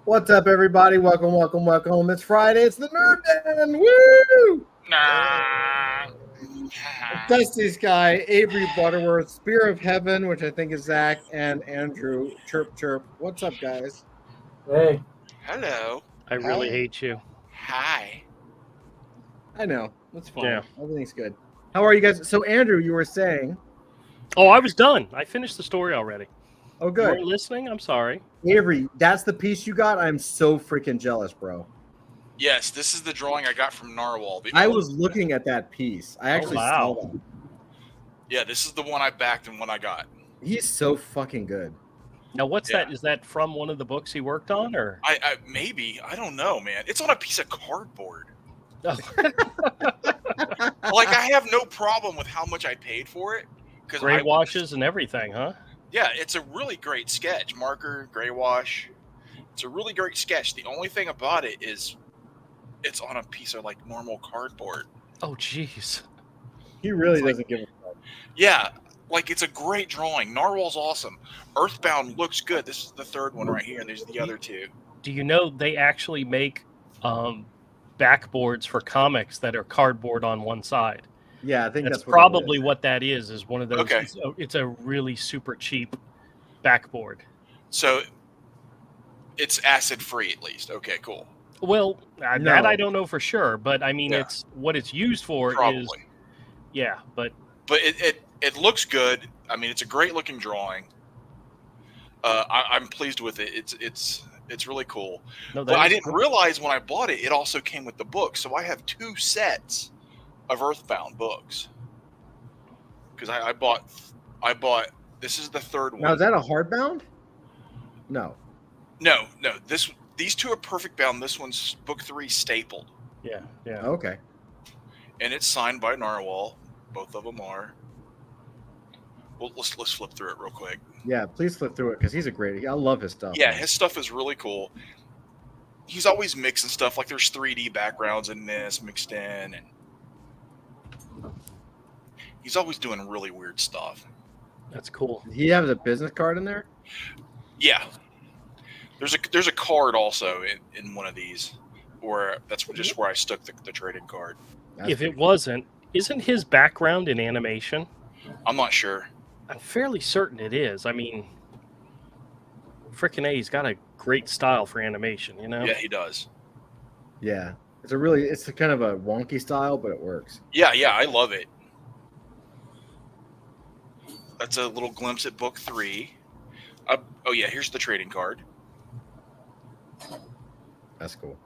What's up, everybody? Welcome, welcome, welcome. It's Friday. It's the Nerd Den. Woo! Nah. Dusty Sky, Avery Butterworth, Spear of Heaven, which I think is Zach, and Andrew. Chirp, chirp. What's up, guys? Hey, Hello. I really hate you. Hi. I know. That's fine. Yeah. Everything's good. How are you guys? So, Andrew, you were saying. Oh, I was done. I finished the story already. Oh, You good. weren't listening? I'm sorry. Avery, that's the piece you got? I'm so freaking jealous, bro. Yes, this is the drawing I got from Narwhal. I was looking at that piece. I actually wow. saw that. Yeah, this is the one I backed and one I got. He's so fucking good. Now, what's Yeah. that? Is that from one of the books he worked on, or? I maybe. I don't know, man. It's on a piece of cardboard. Oh. Like, I have no problem with how much I paid for it. Gray washes and everything, huh? Yeah, it's a really great sketch. Marker, gray wash. It's a really great sketch. The only thing about it is it's on a piece of, like, normal cardboard. Oh, jeez. He really It's like- doesn't give a fuck. Yeah, like, it's a great drawing. Narwhal's awesome. Earthbound looks good. This is the third one right here, and there's the other two. Do you know they actually make backboards for comics that are cardboard on one side? Yeah, I think That's that's what probably it is. what that is one of those. Okay. It's a really super cheap backboard. So it's acid-free, at least. Okay, cool. Well, No. that I don't know for sure, but I mean, Yeah. it's what it's used for Probably. is, yeah, but But it looks good. I mean, it's a great-looking drawing. I'm pleased with it. It's really cool. no, But I is didn't cool. realize when I bought it, it also came with the book. So I have 2 sets of Earthbound books. Because I bought. This is the third one. Now, is that a hardbound? No. No. These 2 are perfect bound. This one's book 3 stapled, Yeah. Okay. and it's signed by Narwhal. Both of them are. Well, let's flip through it real quick. Yeah, please flip through it because he's a great. I love his stuff. Yeah, his stuff is really cool. He's always mixing stuff. Like, there's 3D backgrounds in this mixed in, and he's always doing really weird stuff. That's cool. He has a business card in there. Yeah, there's a card also in one of these, where that's just where I stuck the trading card. That's If pretty it wasn't, isn't his background in animation? I'm not sure. I'm fairly certain it is. I mean, frickin' A, he's got a great style for animation, you know? Yeah, he does. Yeah, it's a kind of a wonky style, but it works. Yeah, I love it. That's a little glimpse at book 3. Oh yeah, here's the trading card. That's cool.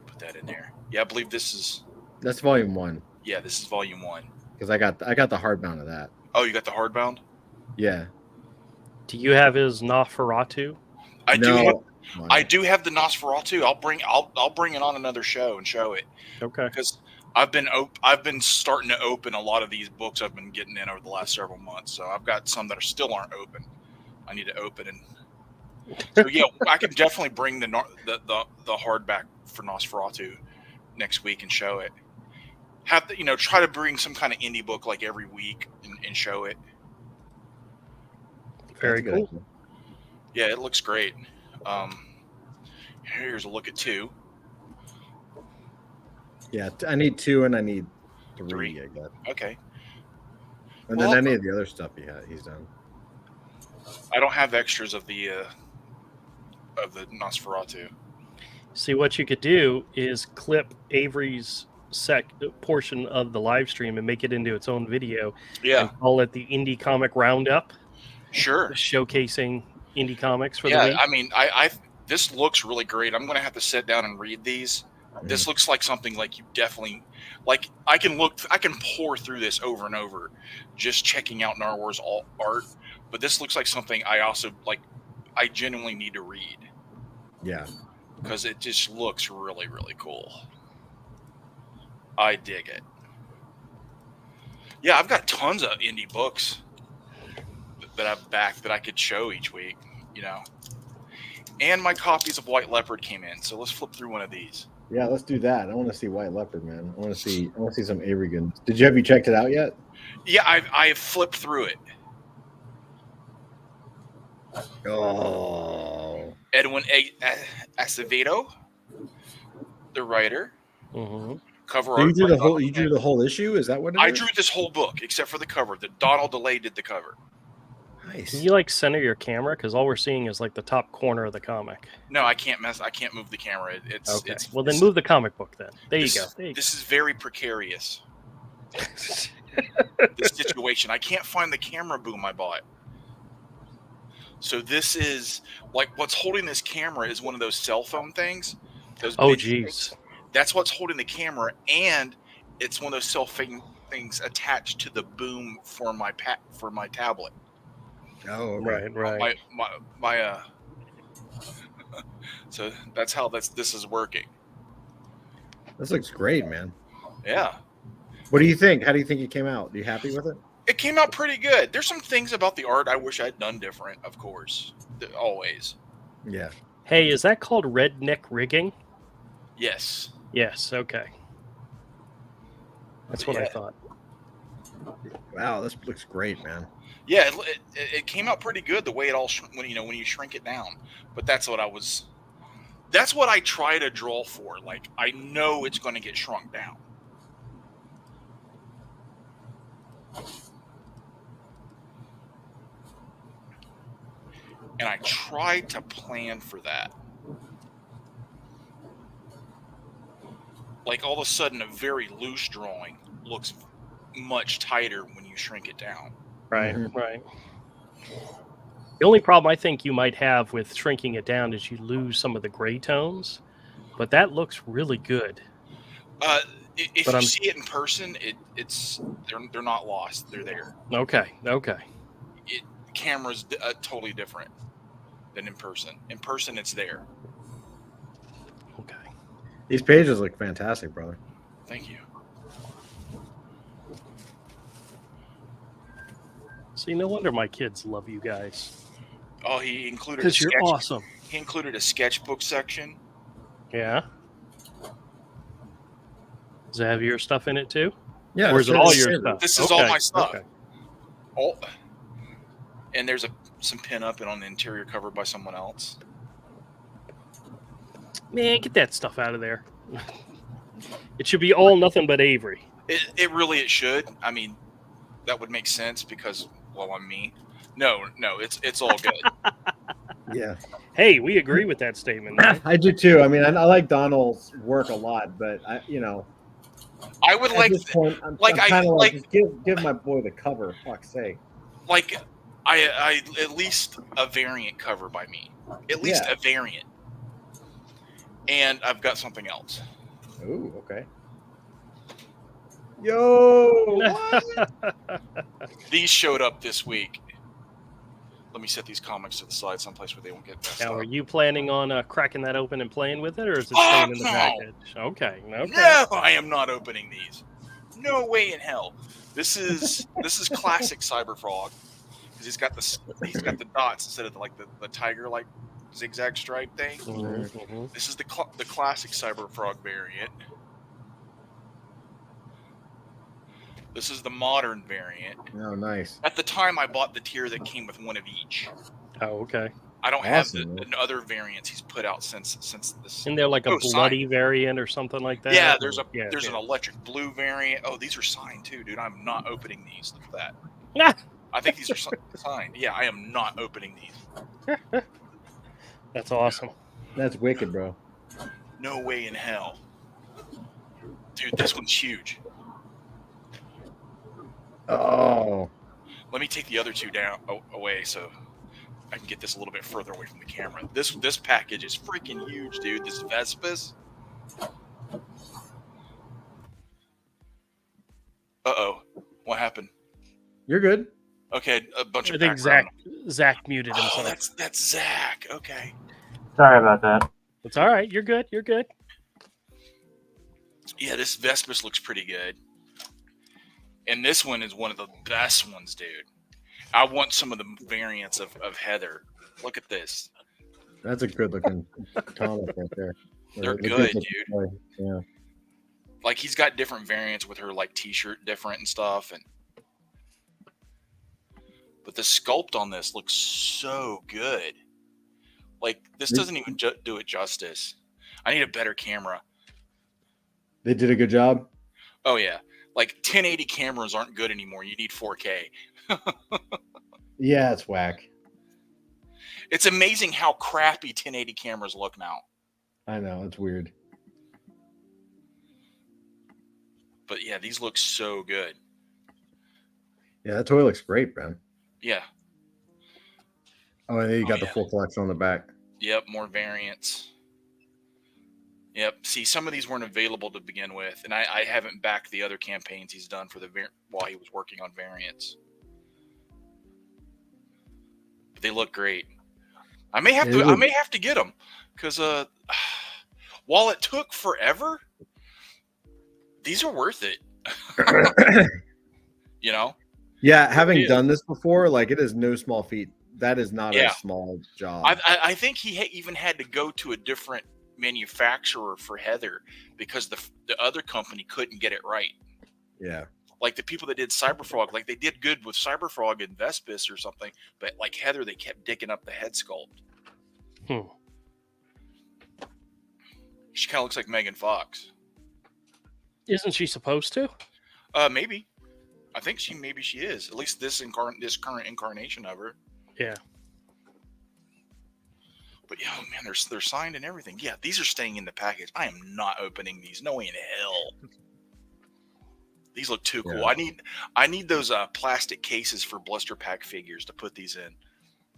Put that in there. Yeah, I believe this is. That's volume 1 Yeah, this is volume 1. because I got the hardbound of that. Oh, you got the hardbound? Yeah. Do you have his Nosferatu? I do. No. I do have the Nosferatu. I'll bring it on another show and show it, Okay. because I've been starting to open a lot of these books I've been getting in over the last several months. So I've got some that still aren't open. I need to open, and so yeah, I can definitely bring the hardback for Nosferatu next week and show it. Try to bring some kind of indie book like every week and show it. Very That's a good cool. idea. Yeah, it looks great. Here's a look at 2. Yeah, I need 2 and I need 3. 3? I guess. Okay. And Well, then any of the other stuff he's done. I don't have extras of the Nosferatu. See, what you could do is clip Avery's portion of the live stream and make it into its own video Yeah, and call it the Indie Comic Roundup, sure. showcasing indie comics for the Yeah, week. I mean, this looks really great. I'm going to have to sit down and read these. This looks like something like you definitely like. I can pour through this over and over, just checking out Narwar's art. But this looks like something I also like. I genuinely need to read Yeah. because it just looks really, really cool. I dig it. Yeah, I've got tons of indie books that I've backed that I could show each week, And my copies of White Leopard came in, so let's flip through one of these. Yeah, let's do that. I want to see White Leopard, man. I want to see some Avery goods. Have you checked it out yet? Yeah, I flipped through it. Oh. Edwin Acevedo, the writer. Mm-hmm. Cover So you art drew by the whole. Donald You drew DeLay. the whole issue. Is that what it is? I drew this whole book except for the cover. The Donald DeLay did the cover. Nice. Can you like center your camera? Because all we're seeing is like the top corner of the comic. No, I can't move the camera. Okay. Well, then move the comic book. Then there you go. This is very precarious. This situation. I can't find the camera boom I bought. So this is like what's holding this camera is one of those cell phone things. Those Oh, big geez. things. That's what's holding the camera, and it's one of those cell phone things attached to the boom for my tablet. Oh, okay. My so that's how this is working. This looks great, man. Yeah. What do you think? How do you think it came out? Are you happy with it? It came out pretty good. There's some things about the art I wish I'd done different, of course. Always. Yeah. Hey, is that called redneck rigging? Yes. Yes. Okay. That's what I thought. Wow, this looks great, man. Yeah, it came out pretty good the way it all when you shrink it down. But that's what I try to draw for. Like I know it's going to get shrunk down. And I tried to plan for that. Like all of a sudden, a very loose drawing looks much tighter when you shrink it down. Right, right. The only problem I think you might have with shrinking it down is you lose some of the gray tones, but that looks really good. If you see it in person, they're not lost. They're there. Okay. Camera's totally different than in person. In person, it's there. Okay. These pages look fantastic, brother. Thank you. See, no wonder my kids love you guys. Oh, he included because you're awesome. He included a sketchbook section. Yeah. Does it have your stuff in it too? Yeah. Or is it all your stuff? This is all my stuff. Okay. All, and there's some pin up and on the interior cover by someone else. Man, get that stuff out of there. It should be all nothing but Avery. It should. I mean, that would make sense because, well, I'm me. No, it's all good. Yeah. Hey, we agree with that statement. Right? I do too. I mean, I like Donald's work a lot, but I would at like this point, I'm kind of like give my boy the cover. Fuck's sake. Like, I at least a variant cover by me. At least a variant. And I've got something else. Ooh, okay. Yo, what? These showed up this week. Let me set these comics to the side someplace where they won't get messed Now, up. are you planning on cracking that open and playing with it, or is it staying in the package? Okay. No, I am not opening these. No way in hell. This is classic Cyberfrog because he's got the dots instead of the tiger like zigzag stripe thing. Mm-hmm. This is the classic Cyberfrog variant. This is the modern variant. Oh, nice. At the time, I bought the tier that came with one of each. Oh, okay. I don't have the other variants he's put out since this. Isn't there like a bloody variant or something like that? Yeah, there's an electric blue variant. Oh, these are signed too, dude. I'm not opening these. Look at that. I think these are signed. Yeah, I am not opening these. That's awesome. That's wicked, bro. No way in hell. Dude, this one's huge. Oh. Let me take the other two down away so I can get this a little bit further away from the camera. This package is freaking huge, dude. This Vespis. Uh-oh. What happened? You're good. Okay, a bunch of I think Zach muted himself. Oh, that's Zach. Okay. Sorry about that. It's all right. You're good. You're good. Yeah, this Vespis looks pretty good. And this one is one of the best ones, dude. I want some of the variants of Heather. Look at this. That's a good looking comic right there. They're good, dude. Yeah. Like he's got different variants with her like t-shirt different and stuff. And but the sculpt on this looks so good. Like, this doesn't even do it justice. I need a better camera. They did a good job. Oh yeah, like 1080 cameras aren't good anymore. You need 4K. Yeah, it's whack. It's amazing how crappy 1080 cameras look now. I know, it's weird. But yeah, these look so good. Yeah, that toy looks great, man. Yeah. Oh, and then you got the full collection on the back. Yep, more variants. Yep. See, some of these weren't available to begin with, and I haven't backed the other campaigns he's done for while he was working on variants. But they look great. I may have to get them because while it took forever, these are worth it. You know? Yeah, having done this before, like, it is no small feat. That is not a small job. I think he even had to go to a different manufacturer for Heather because the other company couldn't get it right. Yeah. Like the people that did Cyberfrog, like they did good with Cyberfrog and Vespis or something, but like Heather, they kept digging up the head sculpt. She kind of looks like Megan Fox. Isn't she supposed to? Maybe. I think she is. At least this current incarnation of her. Yeah. But yeah, oh man, they're signed and everything. Yeah, these are staying in the package. I am not opening these. No way in hell. These look too cool. Yeah. I need those plastic cases for blister pack figures to put these in.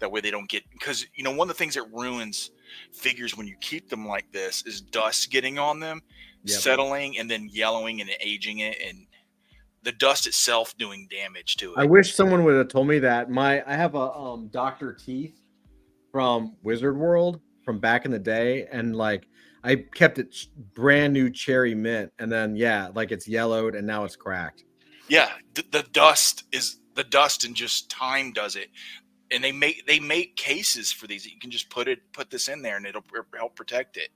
That way they don't get, because you know, one of the things that ruins figures when you keep them like this is dust getting on them, settling, and then yellowing and aging it, and the dust itself doing damage to it. I wish someone would have told me that. I have a Dr. Teeth from Wizard World from back in the day, and like I kept it brand new cherry mint, and then like it's yellowed and now it's cracked. Yeah, the dust and just time does it. And they make cases for these. You can just put this in there and it'll help protect it.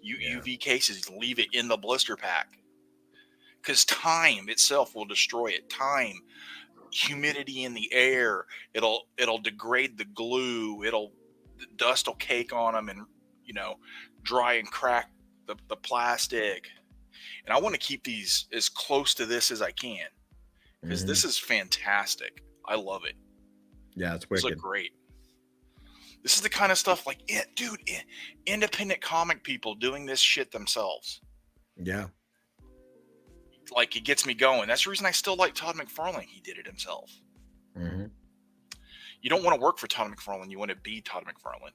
UV cases, leave it in the blister pack. Because time itself will destroy it. Time, humidity in the air, it'll degrade the glue. The dust will cake on them and, you know, dry and crack the plastic. And I want to keep these as close to this as I can because this is fantastic. I love it. Yeah, it's wicked. These look great. This is the kind of stuff like, independent comic people doing this shit themselves. Yeah. Like, it gets me going. That's the reason I still like Todd McFarlane. He did it himself. Mm-hmm. You don't want to work for Todd McFarlane. You want to be Todd McFarlane.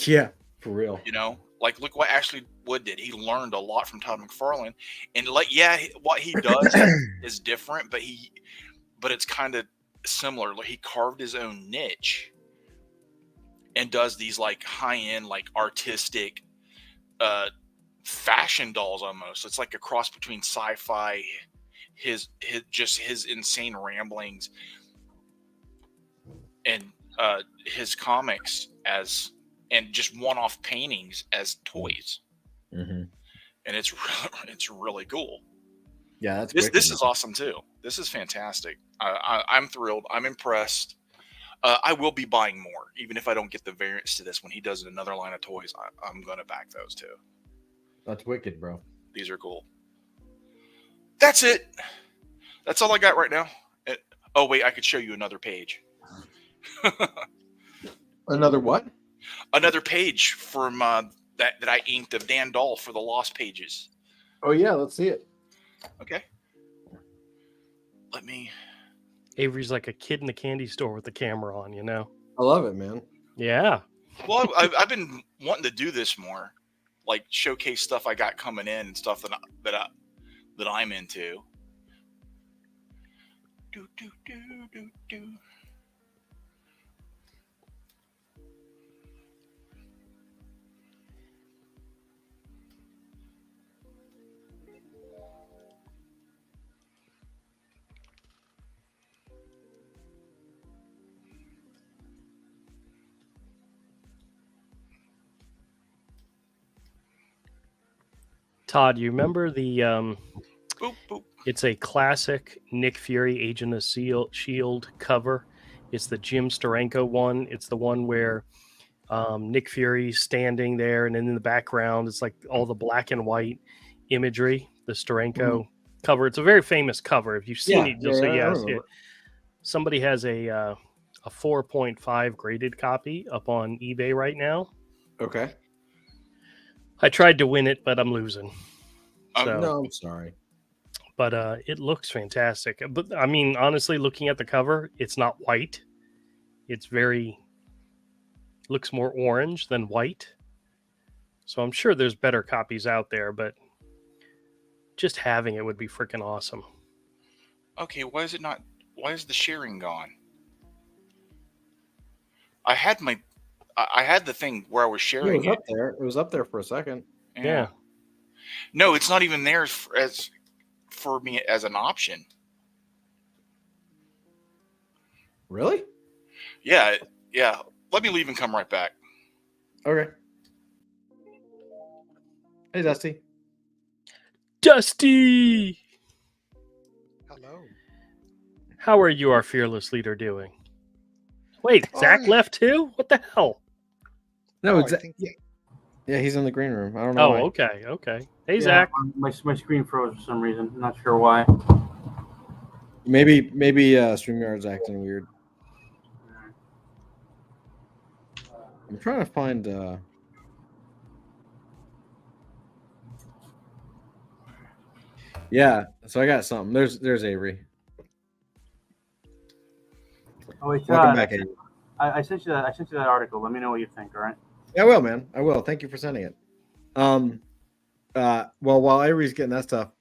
Yeah, for real. You know, like, look what Ashley Wood did. He learned a lot from Todd McFarlane. And, like, what he does is different, but it's kind of similar. Like, he carved his own niche and does these, like, high-end, like, artistic fashion dolls almost. It's like a cross between sci-fi, his insane ramblings, and his comics and just one-off paintings as toys. Mm-hmm. And it's really cool. Yeah, this is awesome too. This is fantastic. I'm thrilled. I'm impressed. I will be buying more, even if I don't get the variants to this. When he does another line of toys, I'm going to back those too. That's wicked, bro. These are cool. That's it. That's all I got right now. Oh, wait, I could show you another page. Another what? Another page from that I inked of Dan Dahl for the Lost pages. Oh, yeah, let's see it. Okay. Let me... Avery's like a kid in the candy store with the camera on, you know? I love it, man. Yeah. Well, I've been wanting to do this more. Like, showcase stuff I got coming in and stuff that I'm into. Do. Todd, you remember the Boop, boop. It's a classic Nick Fury Agent of S.H.I.E.L.D. cover, It's the Jim Steranko one. It's the one where Nick Fury's standing there, and then in the background, it's like all the black and white imagery. The Steranko cover. It's a very famous cover. If you've seen it, you'll say yes. Somebody has a 4.5 graded copy up on eBay right now. Okay. I tried to win it, but I'm losing. So, no, I'm sorry. But it looks fantastic. But I mean, honestly, looking at the cover, it's not white. It's looks more orange than white. So I'm sure there's better copies out there, but just having it would be freaking awesome. Okay, why is the sharing gone? I had the thing where I was sharing it. Was up there. It was up there for a second. Yeah. No, it's not even there for me as an option. Really? Yeah. Let me leave and come right back. Okay. Hey, Dusty. Dusty! Hello. How are you, our fearless leader, doing? Wait, Zach left too? What the hell? No, yeah, he's in the green room. I don't know. Oh, why. Okay. Hey, Zach. My screen froze for some reason. I'm not sure why. Maybe StreamYard's acting weird. I'm trying to find. Yeah, so I got something. There's Avery. Oh wait, Welcome back, Avery. I sent you that article. Let me know what you think. All right. Yeah, I will, man. I will. Thank you for sending it. Well, while Avery's getting that stuff,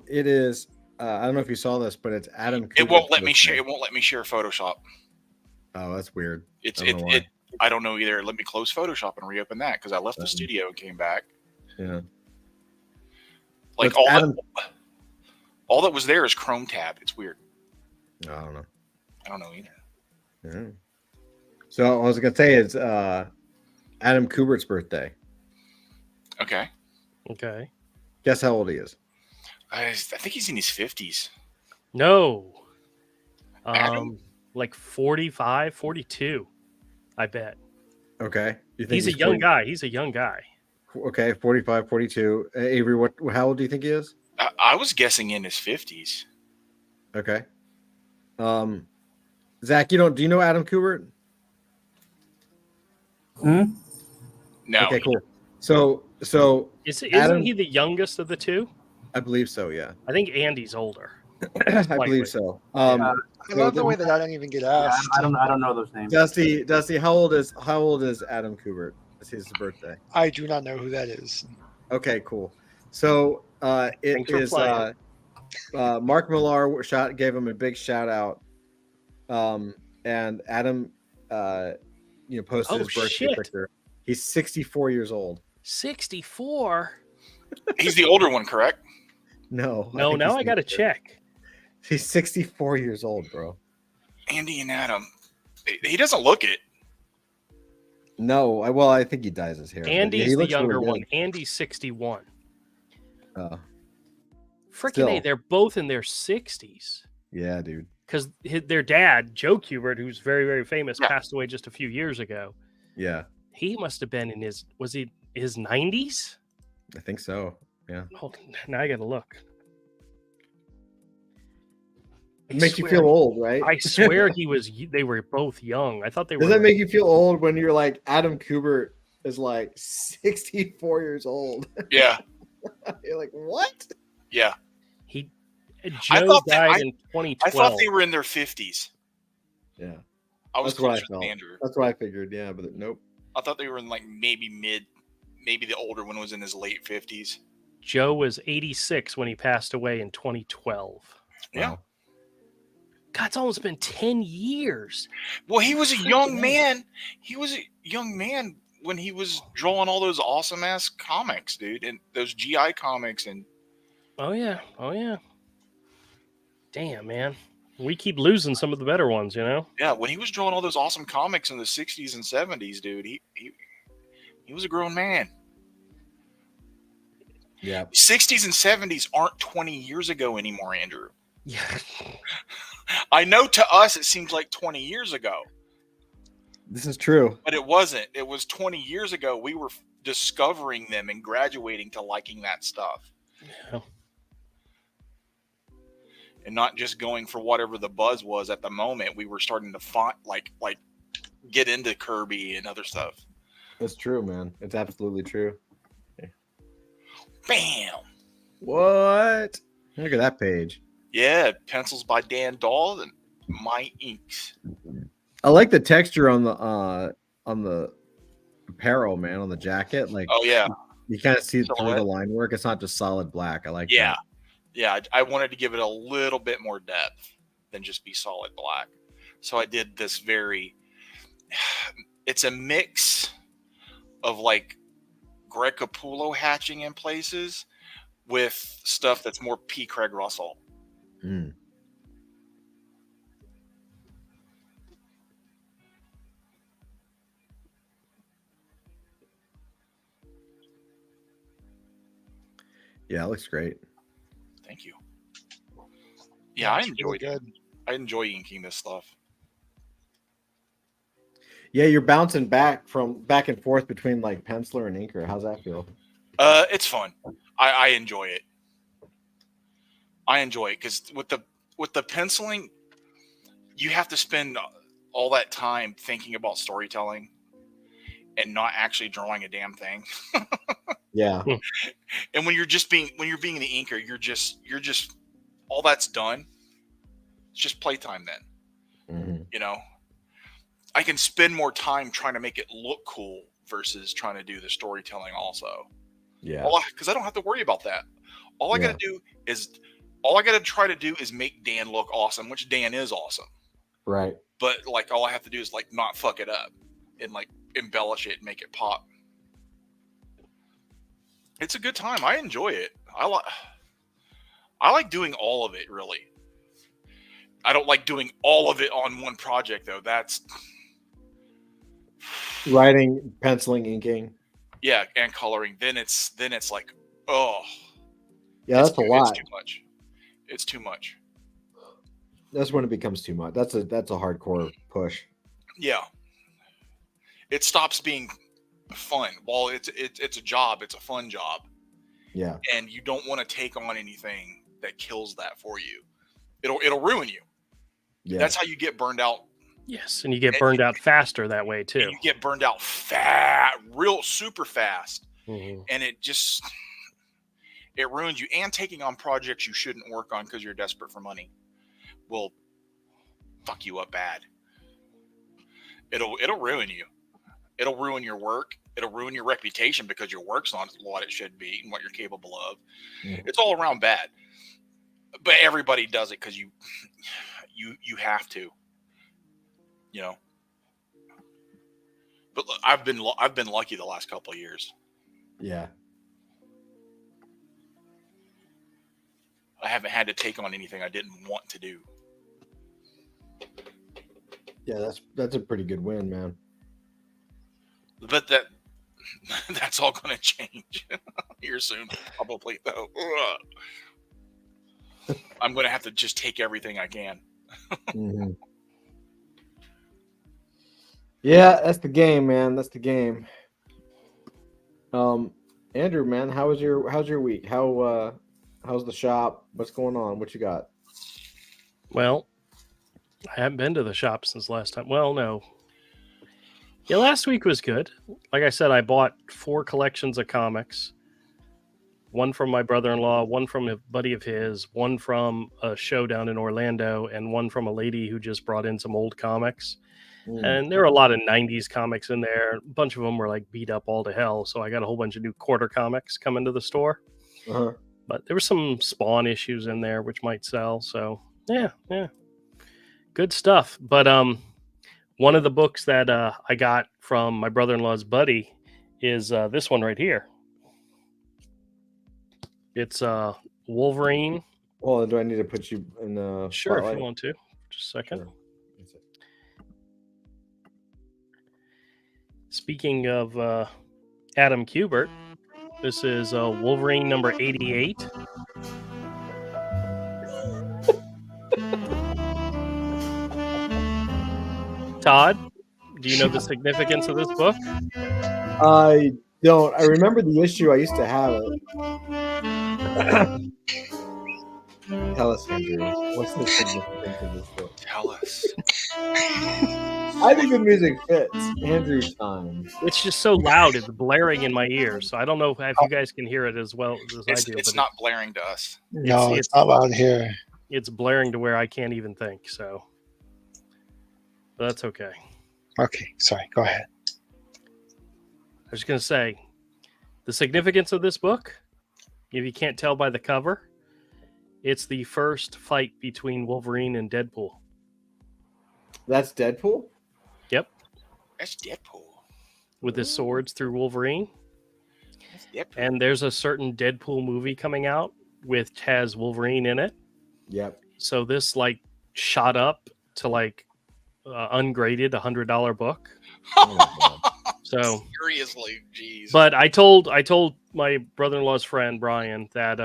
it is. I don't know if you saw this, but it's Adam. It won't let me share. It won't let me share Photoshop. Oh, that's weird. I don't know either. Let me close Photoshop and reopen that because I left the studio and came back. Yeah. Like all that was there is Chrome tab. It's weird. I don't know. I don't know either. Yeah. So I was gonna say it's Adam Kubert's birthday. Okay. Guess how old he is? I think he's in his 50s. No. Adam? Like 45, 42, I bet. Okay. You think he's a young guy. He's a young guy. Okay, 45, 42. Avery, how old do you think he is? I was guessing in his 50s. Okay. Zach, do you know Adam Kubert? Hmm? No. Okay, cool. So isn't he the youngest of the two? I believe so, yeah. I think Andy's older. I believe so. I love the way that I don't even get asked. I don't know those names. Dusty, how old is Adam Kubert? It's his birthday. I do not know who that is. Okay, cool. So it is Mark Millar gave him a big shout out. And Adam posted his birthday picture. He's 64 years old. 64? He's the older one, correct? No. Now I got to check. He's 64 years old, bro. Andy and Adam. He doesn't look it. No, I think he dyes his hair. Andy's the younger one. Andy's 61. Freaking A, they're both in their 60s. Yeah, dude. Because their dad, Joe Kubert, who's very, very famous, passed away just a few years ago. Yeah. He must have been in his 90s? I think so. Yeah. Hold on. Now I got to look. Make you feel old, right? I swear they were both young. I thought they were. Does that make you feel old when you're like Adam Kubert is like 64 years old? Yeah. You're like, what? Yeah. Joe died in 2012. I thought they were in their 50s. Yeah. I was closer than Andrew. That's what I figured, yeah, but nope. I thought they were in like maybe the older one was in his late 50s. Joe was 86 when he passed away in 2012. Yeah. Wow. God, it's almost been 10 years. Well, he was a young man. He was a young man when he was drawing all those awesome ass comics, dude, and those GI comics and. Oh yeah. Damn, man. We keep losing some of the better ones, you know? Yeah, when he was drawing all those awesome comics in the 60s and 70s, dude, he was a grown man. Yeah. 60s and 70s aren't 20 years ago anymore, Andrew. Yeah. I know to us it seems like 20 years ago, This is true. but it wasn't. It was 20 years ago we were discovering them and graduating to liking that stuff. Yeah. And not just going for whatever the buzz was at the moment. We were starting to find like get into Kirby and other stuff. It's true, man. It's absolutely true. Bam. What? Look at that page. Yeah, pencils by Dan Dahl and my inks. I like the texture on the apparel, man, on the jacket. Like, Oh yeah, you kind of see it through Silhouette. the line work. It's not just solid black. I like yeah, that. yeah. I wanted to give it a little bit more depth than just be solid black. So I did this very. It's a mix of like Greg Capullo hatching in places with stuff that's more P. Craig Russell. Mm. Yeah, it looks great. Thank you. Yeah, I It's really enjoyed it. good. I enjoy inking this stuff. Yeah, you're bouncing back and forth between like penciler and inker. How's that feel? It's fun. I enjoy it. I enjoy it because with the penciling, you have to spend all that time thinking about storytelling and not actually drawing a damn thing. Yeah. And when you're being the inker, you're just all that's done. It's just playtime then. Mm-hmm. You know, I can spend more time trying to make it look cool versus trying to do the storytelling also. Yeah. Because I don't have to worry about that. All I got to try to do is make Dan look awesome, which Dan is awesome. Right. But like all I have to do is like not fuck it up and like embellish it and make it pop. It's a good time. I enjoy it. I like doing all of it, really. I don't like doing all of it on one project though. That's Writing, penciling, inking. yeah, and coloring. Then it's like, oh, Yeah, that's a lot. It's too much. It's too much. That's when it becomes too much. That's a hardcore push. Yeah. It stops being fun. While it's a job, it's a fun job. Yeah. And you don't want to take on anything that kills that for you. It'll ruin you. Yeah. That's how you get burned out. Yes, and you get burned out faster that way too. And you get burned out real super fast. Mm-hmm. And it ruins you. And taking on projects you shouldn't work on because you're desperate for money will fuck you up bad. It'll ruin you. It'll ruin your work. It'll ruin your reputation because your work's not what it should be and what you're capable of. Mm-hmm. It's all around bad. But everybody does it because you have to. You know. But look, I've been lucky the last couple of years. Yeah. I haven't had to take on anything I didn't want to do. Yeah, that's a pretty good win, man. But that's all going to change here soon, probably though. I'm going to have to just take everything I can. Mm-hmm. Yeah, that's the game, man. That's the game. Andrew, man, how's your week? How's the shop? What's going on? What you got? Well, I haven't been to the shop since last time. Well, no. Yeah, last week was good. Like I said, I bought 4 collections of comics. One from my brother-in-law, one from a buddy of his, one from a show down in Orlando, and one from a lady who just brought in some old comics. And there were a lot of 90s comics in there. A bunch of them were like beat up all to hell. So I got a whole bunch of new quarter comics coming to the store. Uh-huh. But there were some Spawn issues in there which might sell. So yeah. Good stuff. But one of the books that I got from my brother-in-law's buddy is this one right here. It's Wolverine. Well, do I need to put you in the Sure, spotlight? if you want to. Just a second. Sure. Speaking of Adam Kubert, this is Wolverine number 88. Todd, do you know the significance of this book? I don't. I remember the issue. I used to have it. Tell us, Andrew. What's the significance of this book? Tell us. I think the music fits. Andrew time. It's just so loud; it's blaring in my ears. So I don't know if you guys can hear it as well as I do. It's but not blaring to us. No, it's not loud here. It's blaring to where I can't even think. So but that's okay. Okay, sorry. Go ahead. I was going to say the significance of this book. If you can't tell by the cover, it's the first fight between Wolverine and Deadpool. That's Deadpool? Yep. That's Deadpool. With his swords through Wolverine. That's Deadpool. And there's a certain Deadpool movie coming out which has Wolverine in it. Yep. So this like shot up to like ungraded $100 book. Oh my God. So Seriously, jeez. but I told my brother-in-law's friend Brian that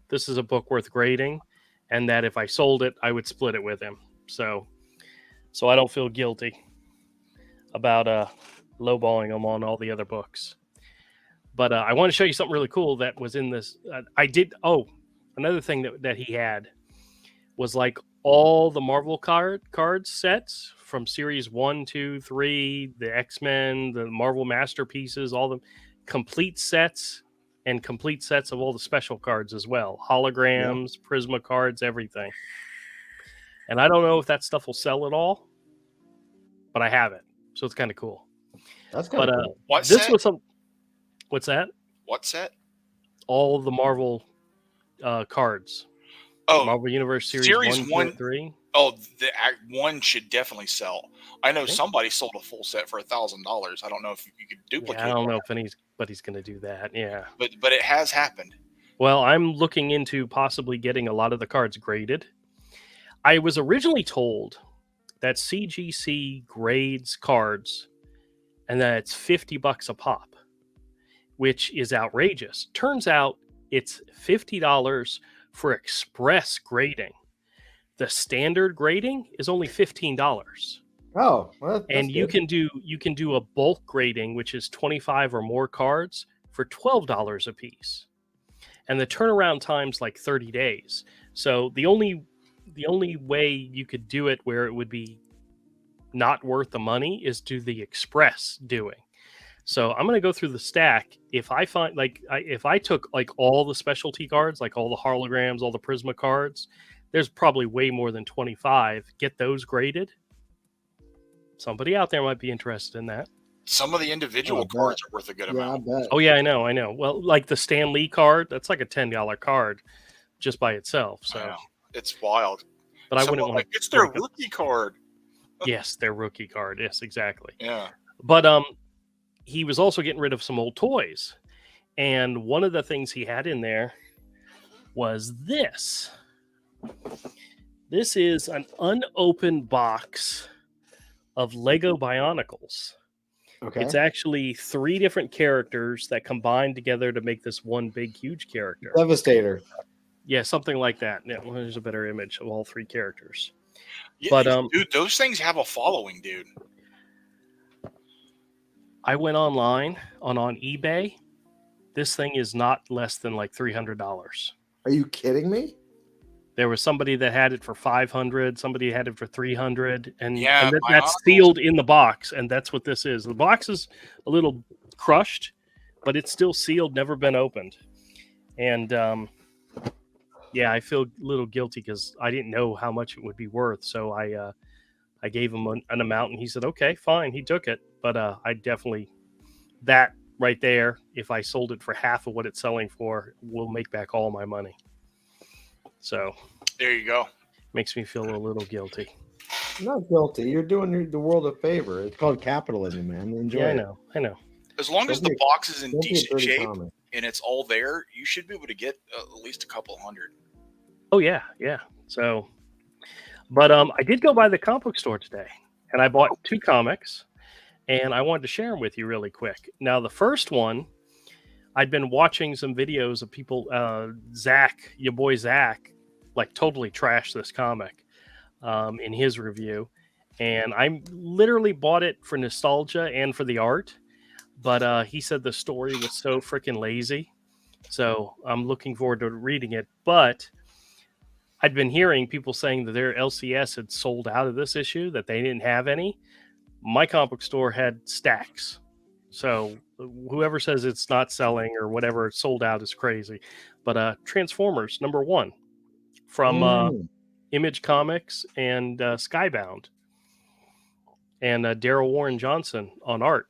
this is a book worth grading, and that if I sold it, I would split it with him. So I don't feel guilty about lowballing him on all the other books. But I want to show you something really cool that was in this. Another thing that he had was like all the Marvel card sets from series 1, 2, 3, the X-Men, the Marvel Masterpieces, all the complete sets and complete sets of all the special cards as well. Holograms, Prisma cards, everything. And I don't know if that stuff will sell at all, but I have it. So it's kind of cool. That's kind of cool. What this set? was some. What's that? What set? All the Marvel cards. Oh, Marvel Universe series 1, 2, 3. Oh, the act one should definitely sell. I know somebody sold a full set for $1,000. I don't know if you could duplicate. Yeah, I don't know if anybody's going to do that. Yeah, but it has happened. Well, I'm looking into possibly getting a lot of the cards graded. I was originally told that CGC grades cards, and that it's $50 a pop, which is outrageous. Turns out it's $50 for express grading. The standard grading is only $15. Oh, well, that's And you good. can do a bulk grading, which is 25 or more cards for $12 a piece. And the turnaround time's like 30 days. So the only way you could do it where it would be not worth the money is do the express doing. So I'm going to go through the stack. If I find if I took like all the specialty cards, like all the holograms, all the Prisma cards, there's probably way more than 25. Get those graded. Somebody out there might be interested in that. Some of the individual cards are worth a good Yeah, I amount. bet. Oh yeah, I know. Well, like the Stan Lee card, that's like a $10 card just by itself. I So, know. It's wild. but I Someone wouldn't want to. it's their rookie card. Yes, their rookie card. Yes, exactly. Yeah. But he was also getting rid of some old toys, and one of the things he had in there was this. This is an unopened box of Lego Bionicles. Okay. It's actually 3 different characters that combine together to make this one big, huge character. Devastator. Yeah, something like that. Yeah, well, there's a better image of all 3 characters. Yeah, But dude, those things have a following, dude. I went online on eBay. This thing is not less than like $300. Are you kidding me? There was somebody that had it for $500. Somebody had it for $300, and, Yeah, that's sealed in the box. And that's what this is. The box is a little crushed, but it's still sealed, never been opened. And yeah, I feel a little guilty because I didn't know how much it would be worth. So I gave him an amount, and he said, "Okay, fine." He took it, but I definitely that right there. If I sold it for half of what it's selling for, will make back all my money. So There you go. makes me feel a little guilty. I'm not guilty. You're doing the world a favor. It's called capitalism, man. Enjoy Yeah, it. I know. As long as Don't the be- box is in Don't be a decent dirty shape comment. and it's all there, you should be able to get at least a couple hundred. Oh yeah. So, but I did go by the comic book store today, and I bought 2 comics, and I wanted to share them with you really quick. Now, the first one, I'd been watching some videos of people, Zach, your boy Zach, like totally trashed this comic in his review, and I literally bought it for nostalgia and for the art. But he said the story was so freaking lazy, so I'm looking forward to reading it. But I'd been hearing people saying that their LCS had sold out of this issue, that they didn't have any. My comic book store had stacks. So whoever says it's not selling or whatever, sold out is crazy. But Transformers #1 from Image Comics and Skybound, and Daryl Warren Johnson on art.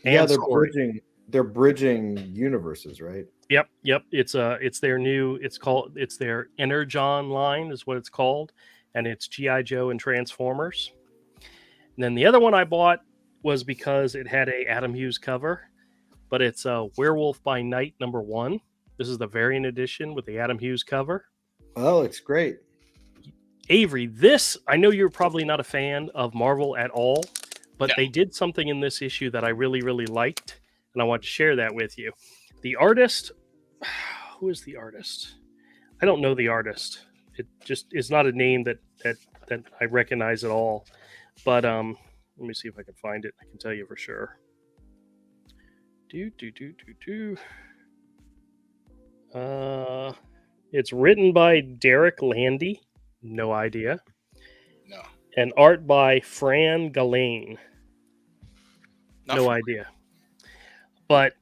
Yeah, And they're story. bridging universes, right? Yep. It's their new. It's their Energon line is what it's called, and it's GI Joe and Transformers. And then the other one I bought was because it had a Adam Hughes cover, but it's Werewolf by Night #1. This is the variant edition with the Adam Hughes cover. Oh, it's great. Avery, this, I know you're probably not a fan of Marvel at all, but No. they did something in this issue that I really, really liked, and I want to share that with you. The artist, who is the artist? I don't know the artist. It just is not a name that I recognize at all. But let me see if I can find it. I can tell you for sure. It's written by Derek Landy. No idea. No. And art by Fran Gallane. No Nothing. idea. But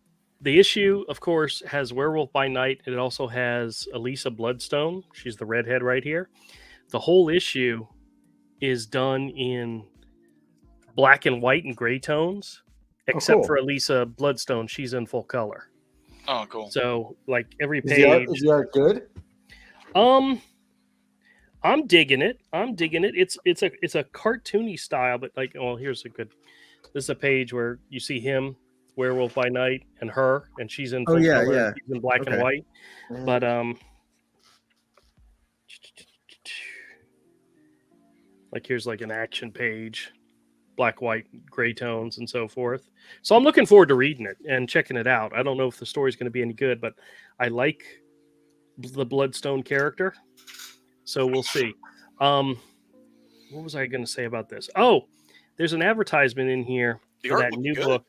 the issue, of course, has Werewolf by Night. And it also has Elisa Bloodstone. She's the redhead right here. The whole issue is done in black and white and gray tones, except cool. for Elisa Bloodstone. She's in full color. Oh, cool. So, like every Is page. the art good? I'm digging it. It's a cartoony style, but like, well, here's a good. This is a page where you see him, Werewolf by Night, and her, and she's in full color. Yeah. She's in black and Okay. white. But like here's like an action page, black, white, gray tones, and so forth. So I'm looking forward to reading it and checking it out. I don't know if the story's going to be any good, but I like the Bloodstone character. So we'll see. What was I going to say about this? Oh, there's an advertisement in here The for art that looked new good. book.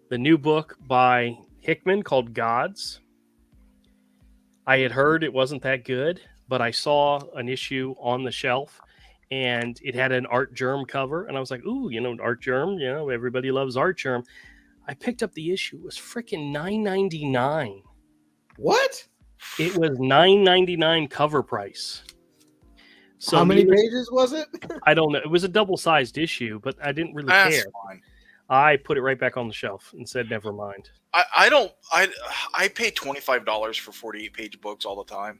The new book by Hickman called Gods. I had heard it wasn't that good, but I saw an issue on the shelf and it had an Art Germ cover. And I was like, ooh, Art Germ, everybody loves Art Germ. I picked up the issue. It was freaking $9.99. What? It was $9.99 cover price. So how many pages was it? I don't know. It was a double-sized issue, but I didn't really That's care. fine. I put it right back on the shelf and said, never mind. I pay $25 for 48-page books all the time.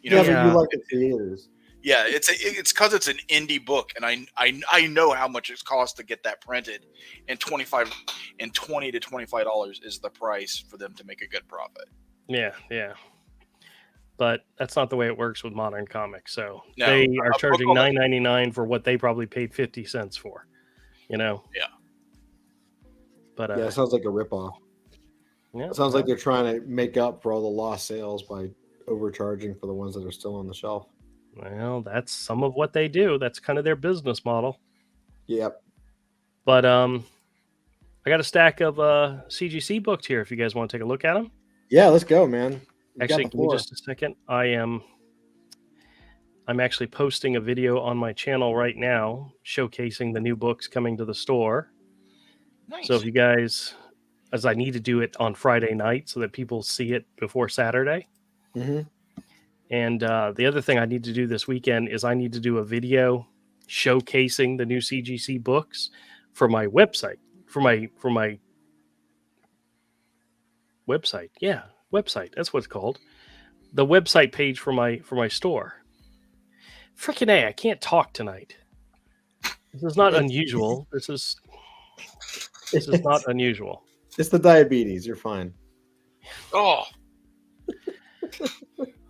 But you like the theaters. Yeah, it's because it's an indie book, and I know how much it costs to get that printed, and $20 to $25 is the price for them to make a good profit. Yeah. But that's not the way it works with modern comics. So No, they are a charging book on $9.99 for what they probably paid 50 cents for. Yeah. But Yeah, it sounds like a ripoff. yeah, It sounds like they're trying to make up for all the lost sales by overcharging for the ones that are still on the shelf. well, that's some of what they do. That's kind of their business model. Yep. But I got a stack of CGC booked here if you guys want to take a look at them. Yeah, let's go, man. You got Actually, the give me floor. just a second. I'm actually posting a video on my channel right now showcasing the new books coming to the store. Nice. So if you guys, as I need to do it on Friday night so that people see it before Saturday. Mm-hmm. And the other thing I need to do this weekend is I need to do a video showcasing the new CGC books for my website, for my website. Yeah, website. That's what it's called. The website page for my store. Freaking A, I can't talk tonight. This is not unusual. This is not unusual. It's the diabetes. You're fine. Oh,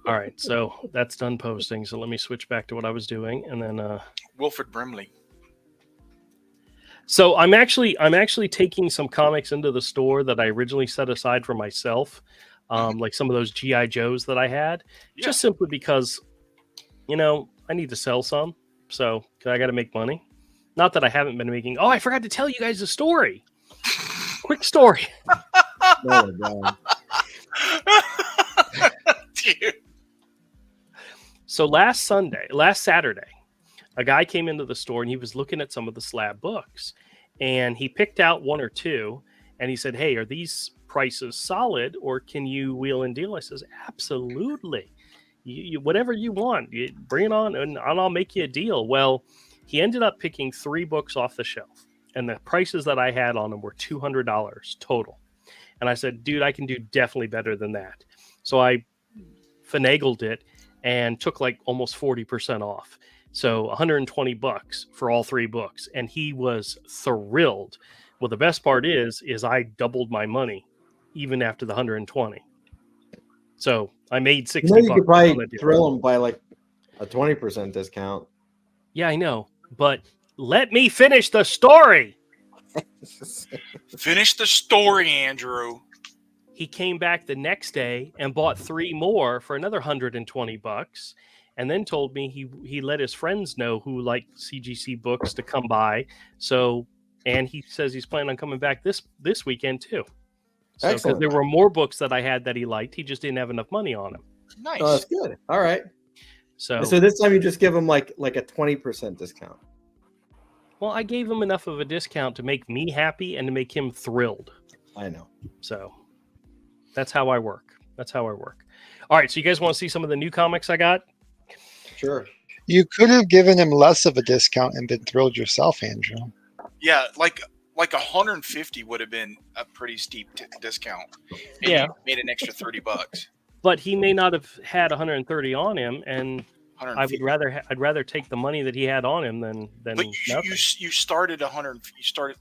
All right, so that's done posting. So let me switch back to what I was doing, and then. Wilfred Brimley. So I'm actually taking some comics into the store that I originally set aside for myself, like some of those GI Joes that I had, just simply because, I need to sell some. So because I got to make money. Not that I haven't been making. Oh, I forgot to tell you guys a story. Quick story. Oh my God. Dude. So last Saturday, a guy came into the store and he was looking at some of the slab books, and he picked out one or two, and he said, "Hey, are these prices solid, or can you wheel and deal?" I says, "Absolutely. You whatever you want, you bring it on, and I'll make you a deal." Well, he ended up picking 3 books off the shelf, and the prices that I had on them were $200 total. And I said, "Dude, I can do definitely better than that." So I finagled it and took like almost 40% off. So $120 for all 3 books. And he was thrilled. Well, the best part is I doubled my money even after the 120. So I made 60 You know, you bucks could on probably the deal. thrill them by like a 20% discount. Yeah, I know. But let me finish the story. Finish the story, Andrew. He came back the next day and bought 3 more for another $120, and then told me he let his friends know who like CGC books to come by. So, and he says he's planning on coming back this weekend too. So, because Excellent. there were more books that I had that he liked, he just didn't have enough money on them. Nice. Oh, that's good. All right. So this time you just give them like a 20% discount. well, I gave him enough of a discount to make me happy and to make him thrilled. I know. So that's how I work. All right. So you guys want to see some of the new comics I got? Sure. You could have given him less of a discount and been thrilled yourself, Andrew. Yeah, like 150 would have been a pretty steep discount. And Yeah. you made an extra $30. But he may not have had 130 on him, and I would 150. I'd rather take the money that he had on him than But nothing. you started 100. You started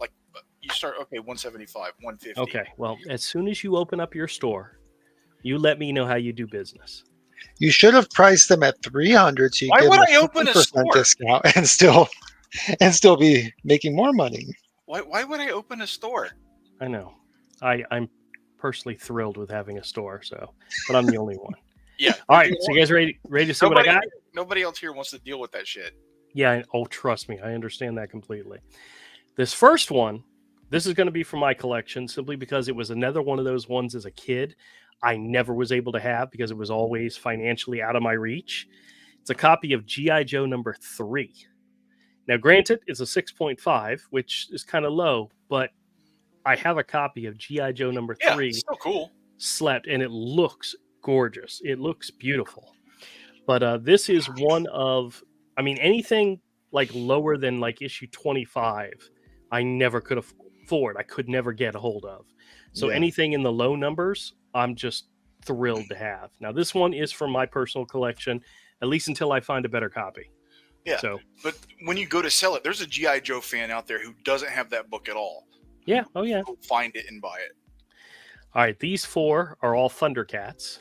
okay 175, 150. Okay, well, as soon as you open up your store, you let me know how you do business. You should have priced them at 300 so you Why give would him I open a 50% store? discount and still be making more money. Why would I open a store? I know. I'm personally thrilled with having a store, but I'm the only one. Yeah. All right, so you guys ready to see what I got? Nobody else here wants to deal with that shit. Yeah. Oh, trust me, I understand that completely. This first one, this is going to be from my collection simply because it was another one of those ones as a kid I never was able to have because it was always financially out of my reach. It's a copy of G.I. Joe number 3. Now, granted, it's a 6.5, which is kind of low, but I have a copy of G.I. Joe number 3. It's still cool. Slept, and it looks gorgeous. It looks beautiful. But this is one of, I mean, anything like lower than like issue 25, I never could afford. I could never get a hold of. So anything in the low numbers, I'm just thrilled to have. Now, this one is from my personal collection, at least until I find a better copy. Yeah. So, but when you go to sell it, there's a G.I. Joe fan out there who doesn't have that book at all. yeah. Oh, yeah. Go find it and buy it. All right. These 4 are all Thundercats.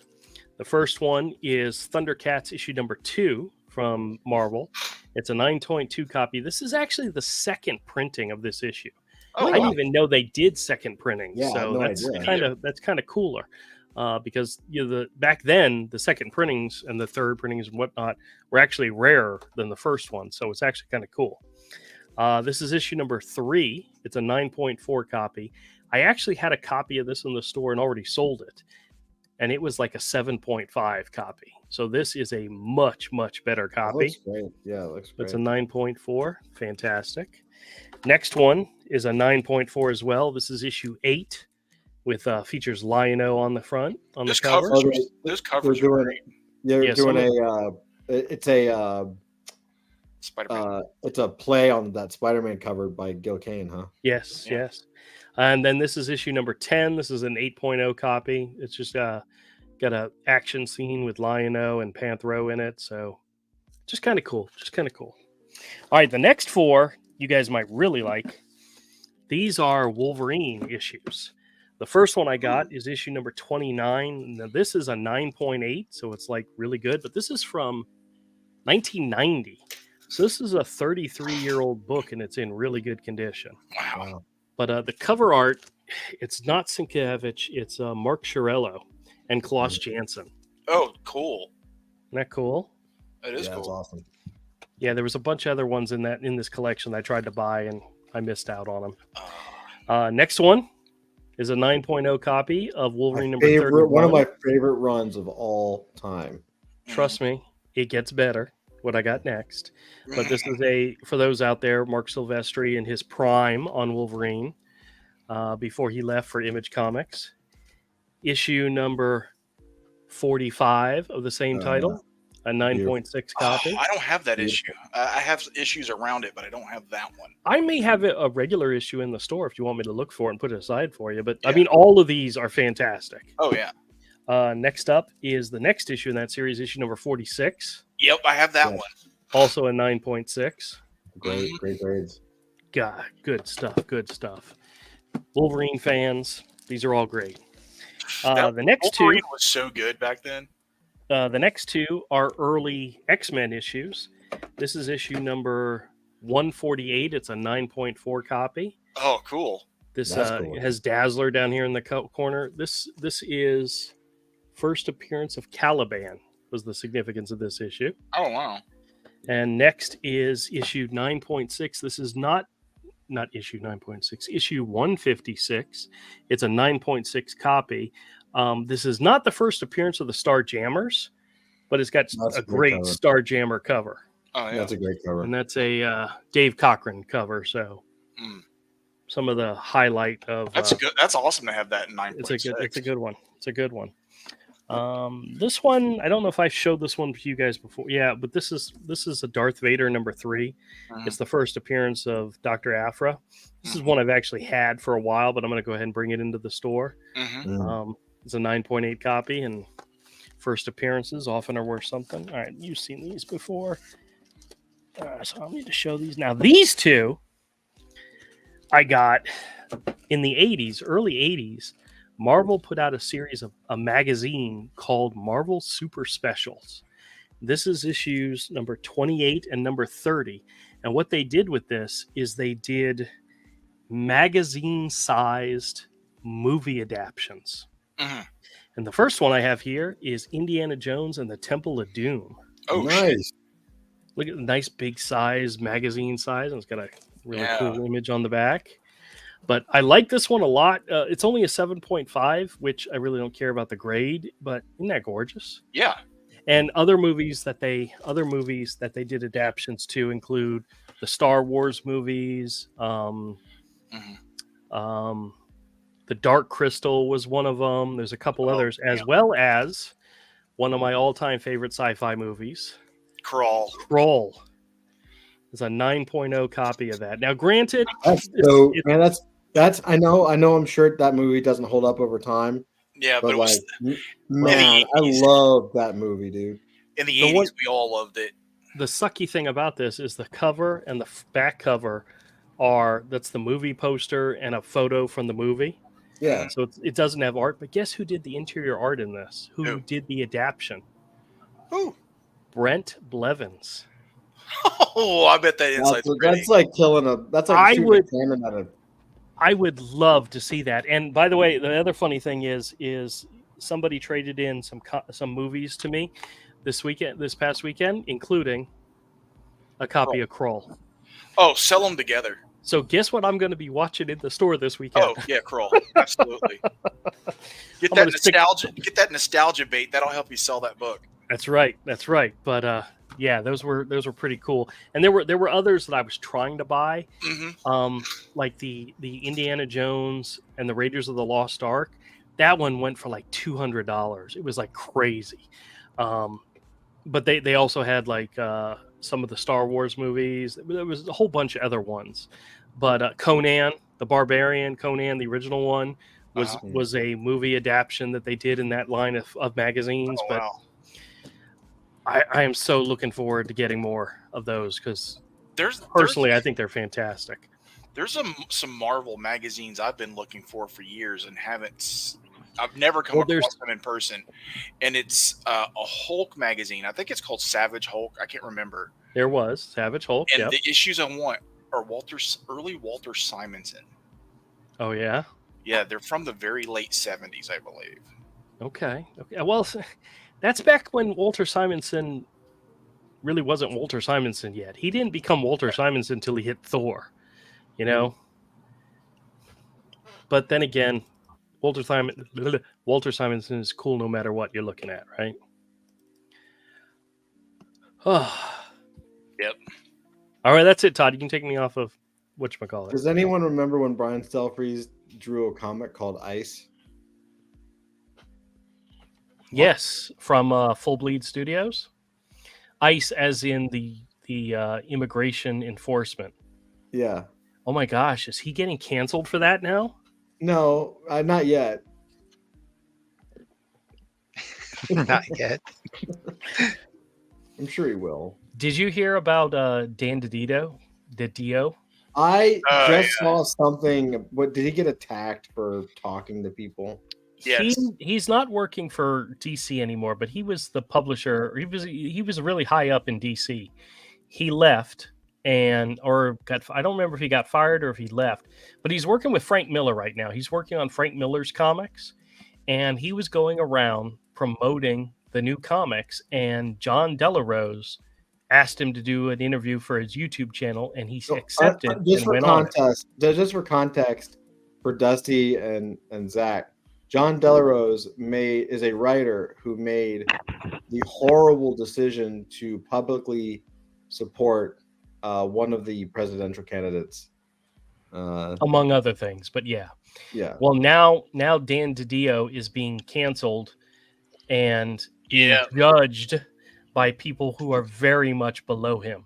The first one is Thundercats issue number 2 from Marvel. It's a 9.2 copy. This is actually the second printing of this issue. Oh, I didn't even know they did second printing. Yeah, so no that's idea. kind of cooler. Because back then the second printings and the third printings and whatnot were actually rarer than the first one, so it's actually kind of cool. This is issue number 3. It's a 9.4 copy. I actually had a copy of this in the store and already sold it, and it was like a 7.5 copy. So this is a much better That copy. looks great. Yeah, it looks great. It's a 9.4. Fantastic. Next one is a 9.4 as well. This is issue 8. With features Lion-O on the front on the cover. Those covers they're are doing, great. they're doing Spider-Man. it's a play on that Spider-Man cover by Gil Kane, huh? Yes, Yeah. yes. And then this is issue number 10. This is an 8.0 copy. It's just got a action scene with Lion-O and Panthro in it. So just kind of cool. All right, the next 4 you guys might really like. These are Wolverine issues. The first one I got is issue number 29. Now, this is a 9.8, so it's like really good. But this is from 1990. So this is a 33-year-old book, and it's in really good condition. Wow. But the cover art, it's not Sienkiewicz. It's Mark Chiarello and Klaus Janson. Oh, cool. Isn't that cool? That is That's cool. awesome. Yeah, there was a bunch of other ones in this collection I tried to buy and I missed out on them. Next one is a 9.0 copy of Wolverine number 31. One of my favorite runs of all time. Trust me, it gets better. What I got next, but this is for those out there, Mark Silvestri in his prime on Wolverine, before he left for Image Comics. Issue number 45 of the same title, a 9.6 copy. I don't have that issue. I have issues around it, but I don't have that one. I may have a regular issue in the store if you want me to look for it and put it aside for you. But I mean, all of these are fantastic. Oh yeah. Next up is the next issue in that series, issue number 46. Yep, I have that one. Also a 9.6. Great grades. God, good stuff. Good stuff. Wolverine fans, these are all great. The next Wolverine two was so good back then. The next two are early X-Men issues. This is issue number 148. It's a 9.4 copy. Oh, cool. This Cool. has Dazzler down here in the corner. This is first appearance of Caliban was the significance of this issue. Oh, wow. And next is issue 9.6. This is not issue 9.6, issue 156. It's a 9.6 copy. This is not the first appearance of the Star Jammers, but it's got a great cover. Star Jammer cover. Oh, yeah. That's a great cover. And that's a Dave Cochran cover. So some of the highlight of That's good. That's awesome to have that in 9.6. it's a good one. It's a good one. This one, I don't know if I showed this one to you guys before. Yeah, but this is a Darth Vader number 3. It's the first appearance of Dr. Aphra. This is one I've actually had for a while, but I'm going to go ahead and bring it into the store. It's a 9.8 copy, and first appearances often are worth something. All right, you've seen these before. So I'll need to show these now. These two I got in the 80s, early 80s. Marvel put out a series of a magazine called Marvel Super Specials. This is issues number 28 and number 30. And what they did with this is they did magazine-sized movie adaptions. And the first one I have here is Indiana Jones and the Temple of Doom. Oh, nice. Look at the nice big size, magazine size, and it's got a really cool image on the back. But I like this one a lot. It's only a 7.5, which I really don't care about the grade, but isn't that gorgeous? Yeah. And other movies that they did adaptions to include the Star Wars movies. The Dark Crystal was one of them. There's a couple others, as well as one of my all-time favorite sci-fi movies, Crawl. It's a 9.0 copy of that. Now, granted, that's I know. I'm sure that movie doesn't hold up over time. Yeah, but it like, was man, I love that movie, dude. In the 80s, we all loved it. The sucky thing about this is the cover and the back cover that's the movie poster and a photo from the movie. Yeah. So it doesn't have art, but guess who did the interior art in this? Who did the adaptation? Who? Brent Blevins. Oh, I bet that inside's pretty. That's like killing a. That's like shooting a cannon at a. I would love to see that. And by the way, the other funny thing is somebody traded in some movies to me this past weekend, including a copy of Krull. Oh, sell them together. So guess what I'm going to be watching in the store this weekend? Oh, yeah, Krull. Absolutely. Get that nostalgia bait. That'll help you sell that book. That's right. But yeah, those were pretty cool. And there were others that I was trying to buy, like the Indiana Jones and the Raiders of the Lost Ark. That one went for like $200. It was like crazy. But they also had like some of the Star Wars movies. There was a whole bunch of other ones. But Conan the Barbarian, the original one, was a movie adaptation that they did in that line of magazines. Oh, but wow. I am so looking forward to getting more of those because I think they're fantastic. There's some Marvel magazines I've been looking for years and I've never come across them in person. And it's a Hulk magazine. I think it's called Savage Hulk. I can't remember. There was Savage Hulk. And the issues I want are early Walter Simonson. Oh, yeah? Yeah, they're from the very late 70s, I believe. Okay. Well, that's back when Walter Simonson really wasn't Walter Simonson yet. He didn't become Walter Simonson until he hit Thor, you know. But then again, Walter Simonson is cool no matter what you're looking at, right? Oh. Yep. All right, that's it, Todd. You can take me off of whatchamacallit. Does anyone remember when Brian Stelfreeze drew a comic called Ice? Yes, from Full Bleed Studios. ICE, as in the immigration enforcement. Yeah. Oh my gosh, is he getting canceled for that now? No, not yet. Not yet. I'm sure he will. Did you hear about Dan DiDio? I just yeah. saw something. What did he get attacked for talking to people? Yes. He's not working for DC anymore, but he was the publisher. He was really high up in DC. He left I don't remember if he got fired or if he left, but he's working with Frank Miller right now. He's working on Frank Miller's comics, and he was going around promoting the new comics, and John Delarose asked him to do an interview for his YouTube channel, and he accepted Just and for went on. just for context, for Dusty and Zach, John Delarose is a writer who made the horrible decision to publicly support one of the presidential candidates, among other things. But yeah. Well, now Dan DiDio is being canceled and being judged by people who are very much below him,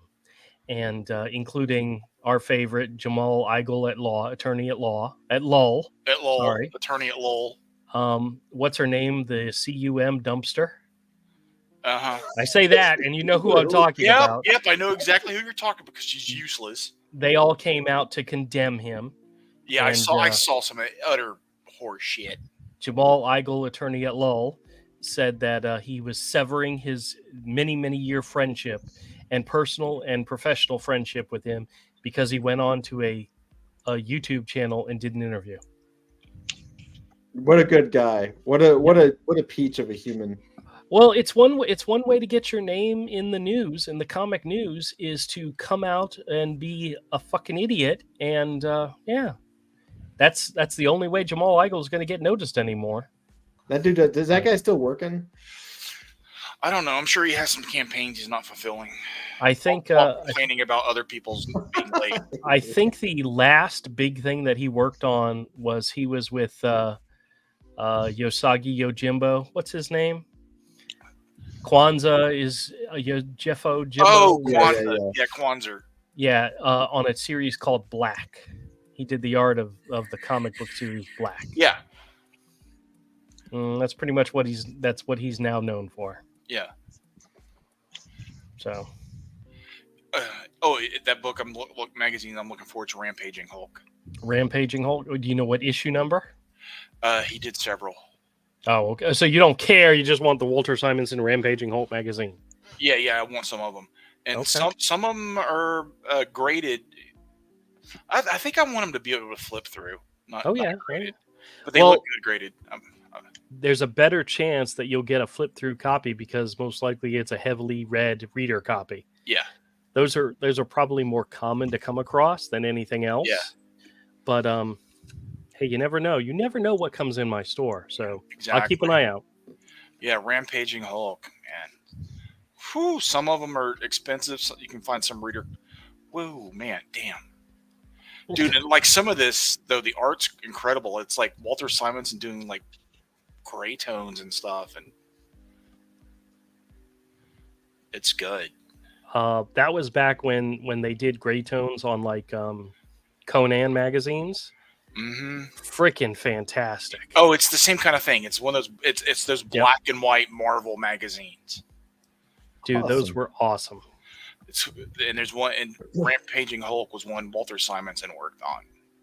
and including our favorite Jamal Igle attorney at law at Lowell. Sorry, attorney at Lowell. What's her name? The CUM dumpster. Uh-huh. I say that, and you know who I'm talking about. Yep, I know exactly who you're talking about because she's useless. They all came out to condemn him. Yeah, and I saw some utter horse shit. Jamal Igle, attorney at Lowell, said that he was severing his many, many year friendship and personal and professional friendship with him because he went on to a YouTube channel and did an interview. What a good guy! What a peach of a human. Well, it's one way to get your name in the news, in the comic news, is to come out and be a fucking idiot, and that's the only way Jamal Igle is going to get noticed anymore. That dude, is that guy still working? I don't know. I'm sure he has some campaigns he's not fulfilling. I think complaining about other people's being late. I think the last big thing that he worked on was he was with Yosagi Yojimbo. What's his name? Kwanzaa is Jeffo Jimbo. Oh, Kwanzaa. Yeah, Kwanzaa. Yeah, on a series called Black. He did the art of the comic book series Black. Yeah. That's pretty much what he's now known for. Yeah. So. That book magazine I'm looking forward to, Rampaging Hulk. Rampaging Hulk. Do you know what issue number? He did several. Oh, okay. So you don't care. You just want the Walter Simonson Rampaging Hulk magazine. Yeah. I want some of them, and some of them are graded. I think I want them to be able to flip through. Not graded, but they look good graded. There's a better chance that you'll get a flip through copy because most likely it's a heavily read reader copy. Yeah, those are probably more common to come across than anything else. Yeah, but hey, you never know. You never know what comes in my store, so exactly. I'll keep an eye out. Yeah, Rampaging Hulk, man. Whew, some of them are expensive. So you can find some reader. Whoa, man, damn. Dude, and like some of this, though, the art's incredible. It's like Walter Simonson doing like gray tones and stuff, and it's good. That was back when they did gray tones on like Conan magazines. Mm-hmm. Freaking fantastic. Oh, it's the same kind of thing. It's one of those. It's those black and white Marvel magazines. Dude, those were awesome. And there's one, and Rampaging Hulk was one Walter Simonson worked on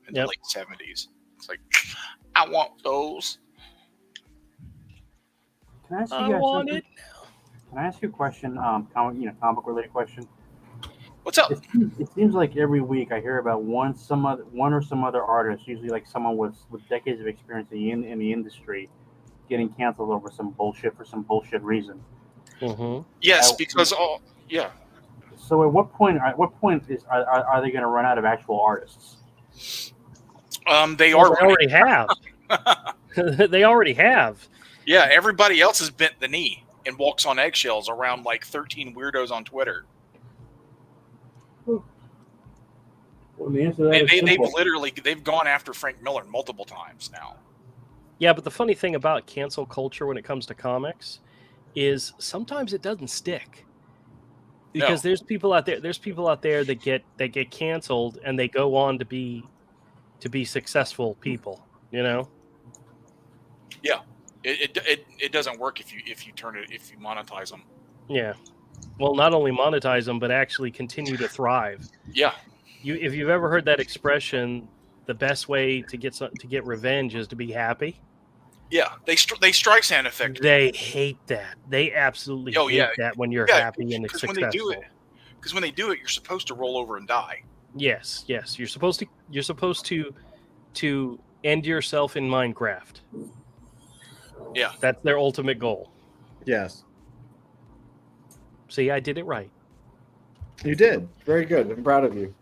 in the late 70s. It's like, I want those. Can I ask you guys something? Can I ask you a question? Comic related question. What's up? It seems like every week I hear about one or some other artist, usually like someone with decades of experience in the industry, getting canceled over some bullshit for some bullshit reason. Mm-hmm. Yes, because So at what point? At what point are they going to run out of actual artists? They Well, are they already have. They already have. Yeah, everybody else has bent the knee and walks on eggshells around like 13 weirdos on Twitter. Well, the answer to that is simple. They've gone after Frank Miller multiple times now. Yeah, but the funny thing about cancel culture when it comes to comics is sometimes it doesn't stick. Because there's people out there that get canceled and they go on to be successful people, you know? Yeah. It doesn't work if you monetize them. Yeah. Well, not only monetize them, but actually continue to thrive. Yeah. If you've ever heard that expression, the best way to get revenge is to be happy. Yeah, they Streisand effect. They hate that. They absolutely hate that when you're happy and successful. Because when they do it, you're supposed to roll over and die. Yes. You're supposed to end yourself in Minecraft. Yeah. That's their ultimate goal. Yes. See, I did it right. You did. Very good. I'm proud of you.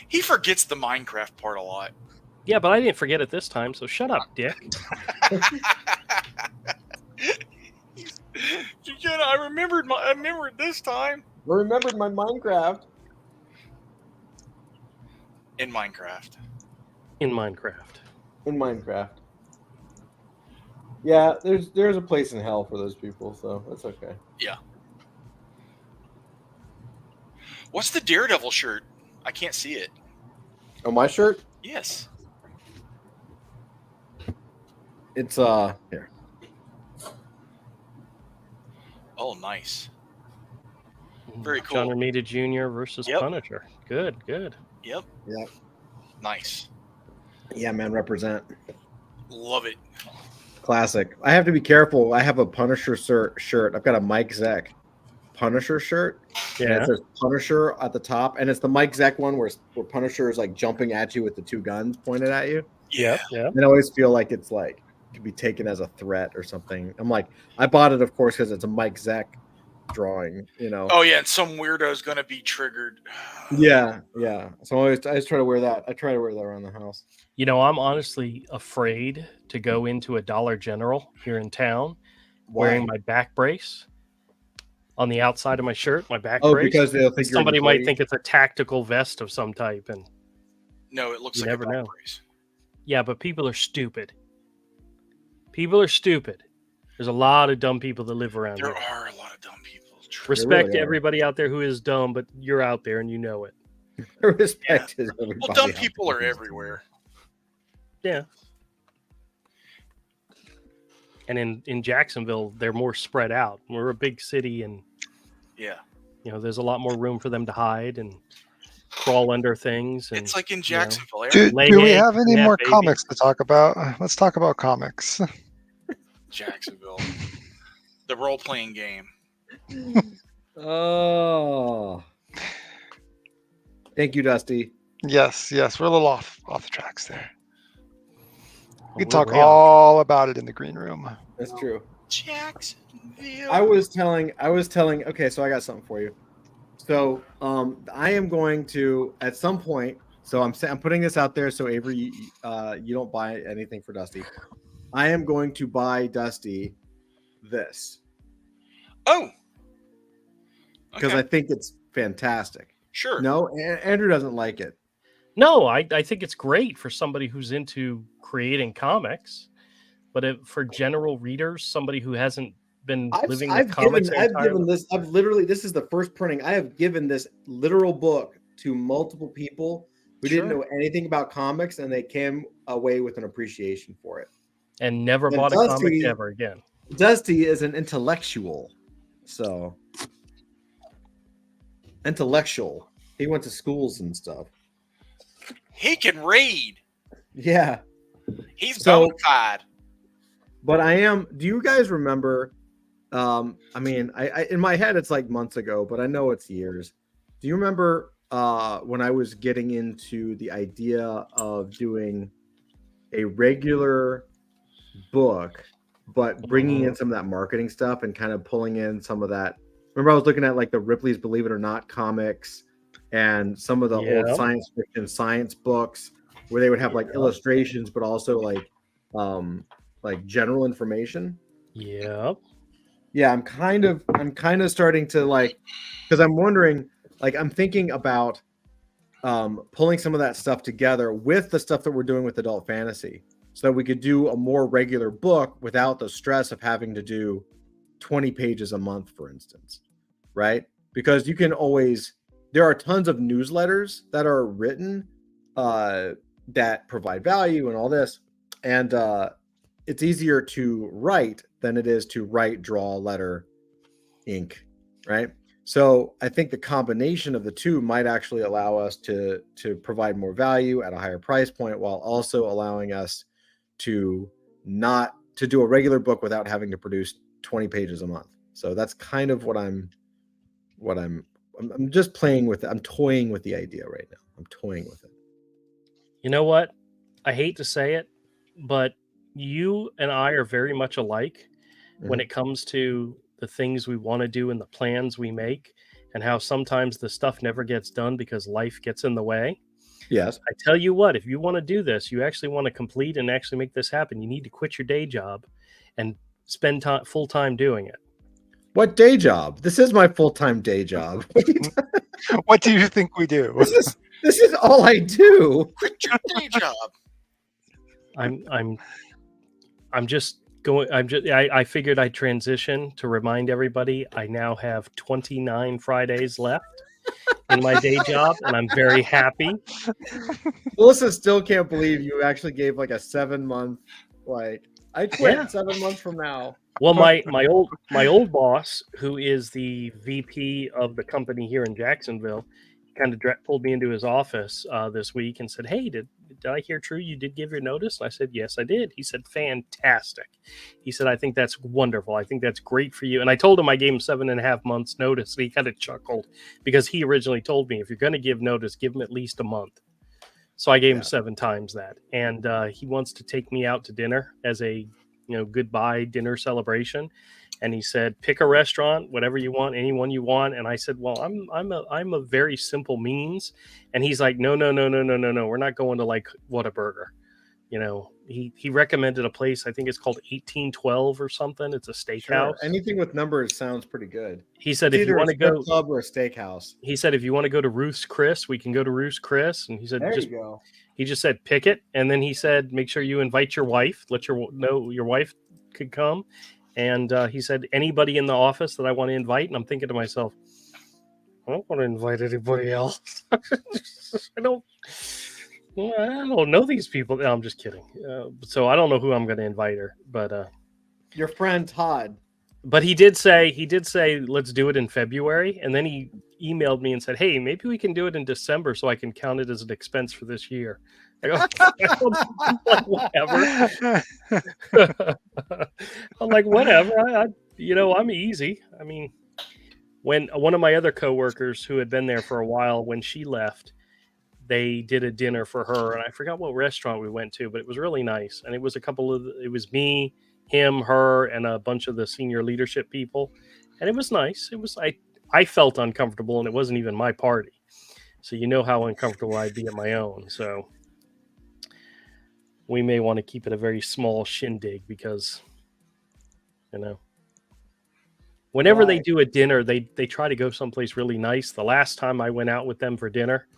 He forgets the Minecraft part a lot. Yeah, but I didn't forget it this time, so shut up, Dick. I remembered this time. I remembered my Minecraft. In Minecraft. In Minecraft. Yeah, there's a place in hell for those people, so that's okay. Yeah. What's the Daredevil shirt? I can't see it. Oh, my shirt? Yes. It's here. Oh, nice. Very cool. John Romita Jr. versus Punisher. Good. Yep. Nice. Yeah, man, represent. Love it. Classic. I have to be careful. I have a Punisher shirt. I've got a Mike Zeck Punisher shirt. Yeah. And it says Punisher at the top, and it's the Mike Zeck one where Punisher is like jumping at you with the two guns pointed at you. Yeah. And I always feel like it's like could be taken as a threat or something. I'm like, I bought it, of course, because it's a Mike Zeck drawing, you know. Oh yeah, and some weirdo is gonna be triggered. Yeah. So I just try to wear that. I try to wear that around the house. You know, I'm honestly afraid to go into a Dollar General here in town wearing my back brace on the outside of my shirt, my back brace. Because they'll think somebody might think it's a tactical vest of some type, and no, it looks like never a back know. brace. Yeah, but people are stupid. There's a lot of dumb people that live around there. There are a lot of dumb people. Respect to everybody out there who is dumb, but you're out there and you know it. Respect is everybody. Well, dumb people are everywhere. Yeah. And in Jacksonville, they're more spread out. We're a big city, and you know, there's a lot more room for them to hide and crawl under things. And, it's like in Jacksonville. Do we have any more comics to talk about? Let's talk about comics. Jacksonville, the role-playing game. Oh, thank you, Dusty. Yes, we're a little off the tracks there. We we're talk way all about it in the green room. That's true. Jacksonville. I was telling. Okay, so I got something for you. So, I am going to at some point. So I'm putting this out there. So Avery, you don't buy anything for Dusty. I am going to buy Dusty this. Oh. Because I think it's fantastic. Sure. No, Andrew doesn't like it. No, I think it's great for somebody who's into creating comics, but for general readers, somebody who hasn't been living with comics. This is the first printing. I have given this literal book to multiple people who didn't know anything about comics, and they came away with an appreciation for it. And never bought a comic ever again. Dusty is an intellectual. So intellectual. He went to schools and stuff. He can read. Yeah. He's bona fide. But I am. Do you guys remember? I mean, I in my head it's like months ago, but I know it's years. Do you remember when I was getting into the idea of doing a regular book, but bringing in some of that marketing stuff and kind of pulling in some of that remember I was looking at like the Ripley's Believe It or Not comics and some of the old Yeah. science fiction science books where they would have like illustrations, but also like general information. Yeah. Yeah, I'm kind of starting to like, because I'm wondering, like I'm thinking about pulling some of that stuff together with the stuff that we're doing with adult fantasy, so that we could do a more regular book without the stress of having to do 20 pages a month, for instance, right? Because you can always, there are tons of newsletters that are written that provide value and all this, and it's easier to write than it is to write, draw, letter, ink, right? So I think the combination of the two might actually allow us to provide more value at a higher price point, while also allowing us to not to do a regular book without having to produce 20 pages a month. So that's kind of I'm just playing with it. I'm toying with the idea right now. I'm toying with it. You know what? I hate to say it, but you and I are very much alike when it comes to the things we want to do and the plans we make, and how sometimes the stuff never gets done because life gets in the way. Yes. I tell you what, if you want to do this, you actually want to complete and actually make this happen, you need to quit your day job and spend time full time doing it. What day job? This is my full-time day job. What do you think we do? This is all I do. Quit your day job. I'm just going. I figured I'd transition to remind everybody I now have 29 Fridays left in my day job, and I'm very happy. Melissa still can't believe you actually gave like a 7-month, like I quit 7 months from now. Well, my old boss, who is the VP of the company here in Jacksonville, kind of pulled me into his office this week and said, "Hey, did I hear true? You did give your notice?" And I said, "Yes, I did." He said, "Fantastic." He said, "I think that's wonderful. I think that's great for you." And I told him I gave him 7.5 months notice. And he kind of chuckled because he originally told me, if you're going to give notice, give him at least a month. So I gave him 7 times that. And he wants to take me out to dinner as a goodbye dinner celebration. And he said, "Pick a restaurant, whatever you want, anyone you want." And I said, "Well, I'm a very simple means." And he's like, "No. We're not going to like Whataburger." He recommended a place. I think it's called 1812 or something. It's a steakhouse. Sure. Anything with numbers sounds pretty good. He said, It's if you want to go club or a steakhouse. He said, if you want to go to Ruth's Chris, we can go to Ruth's Chris. And he said, There you go. He just said, pick it. And then he said, make sure you invite your wife. Let your wife could come. And he said, anybody in the office that I want to invite. And I'm thinking to myself, I don't want to invite anybody else. I don't know these people. No, I'm just kidding. So I don't know who I'm going to invite her. But your friend Todd. But he did say, let's do it in February. And then he emailed me and said, hey, maybe we can do it in December so I can count it as an expense for this year. I go, like, whatever. I'm like, whatever. I'm easy. I mean, when one of my other coworkers who had been there for a while, when she left, they did a dinner for her. And I forgot what restaurant we went to, but it was really nice. And it was it was me, him, her, and a bunch of the senior leadership people. And it was nice. I felt uncomfortable, and it wasn't even my party. So you know how uncomfortable I'd be at my own. So we may want to keep it a very small shindig because, whenever they do a dinner, they try to go someplace really nice. The last time I went out with them for dinner,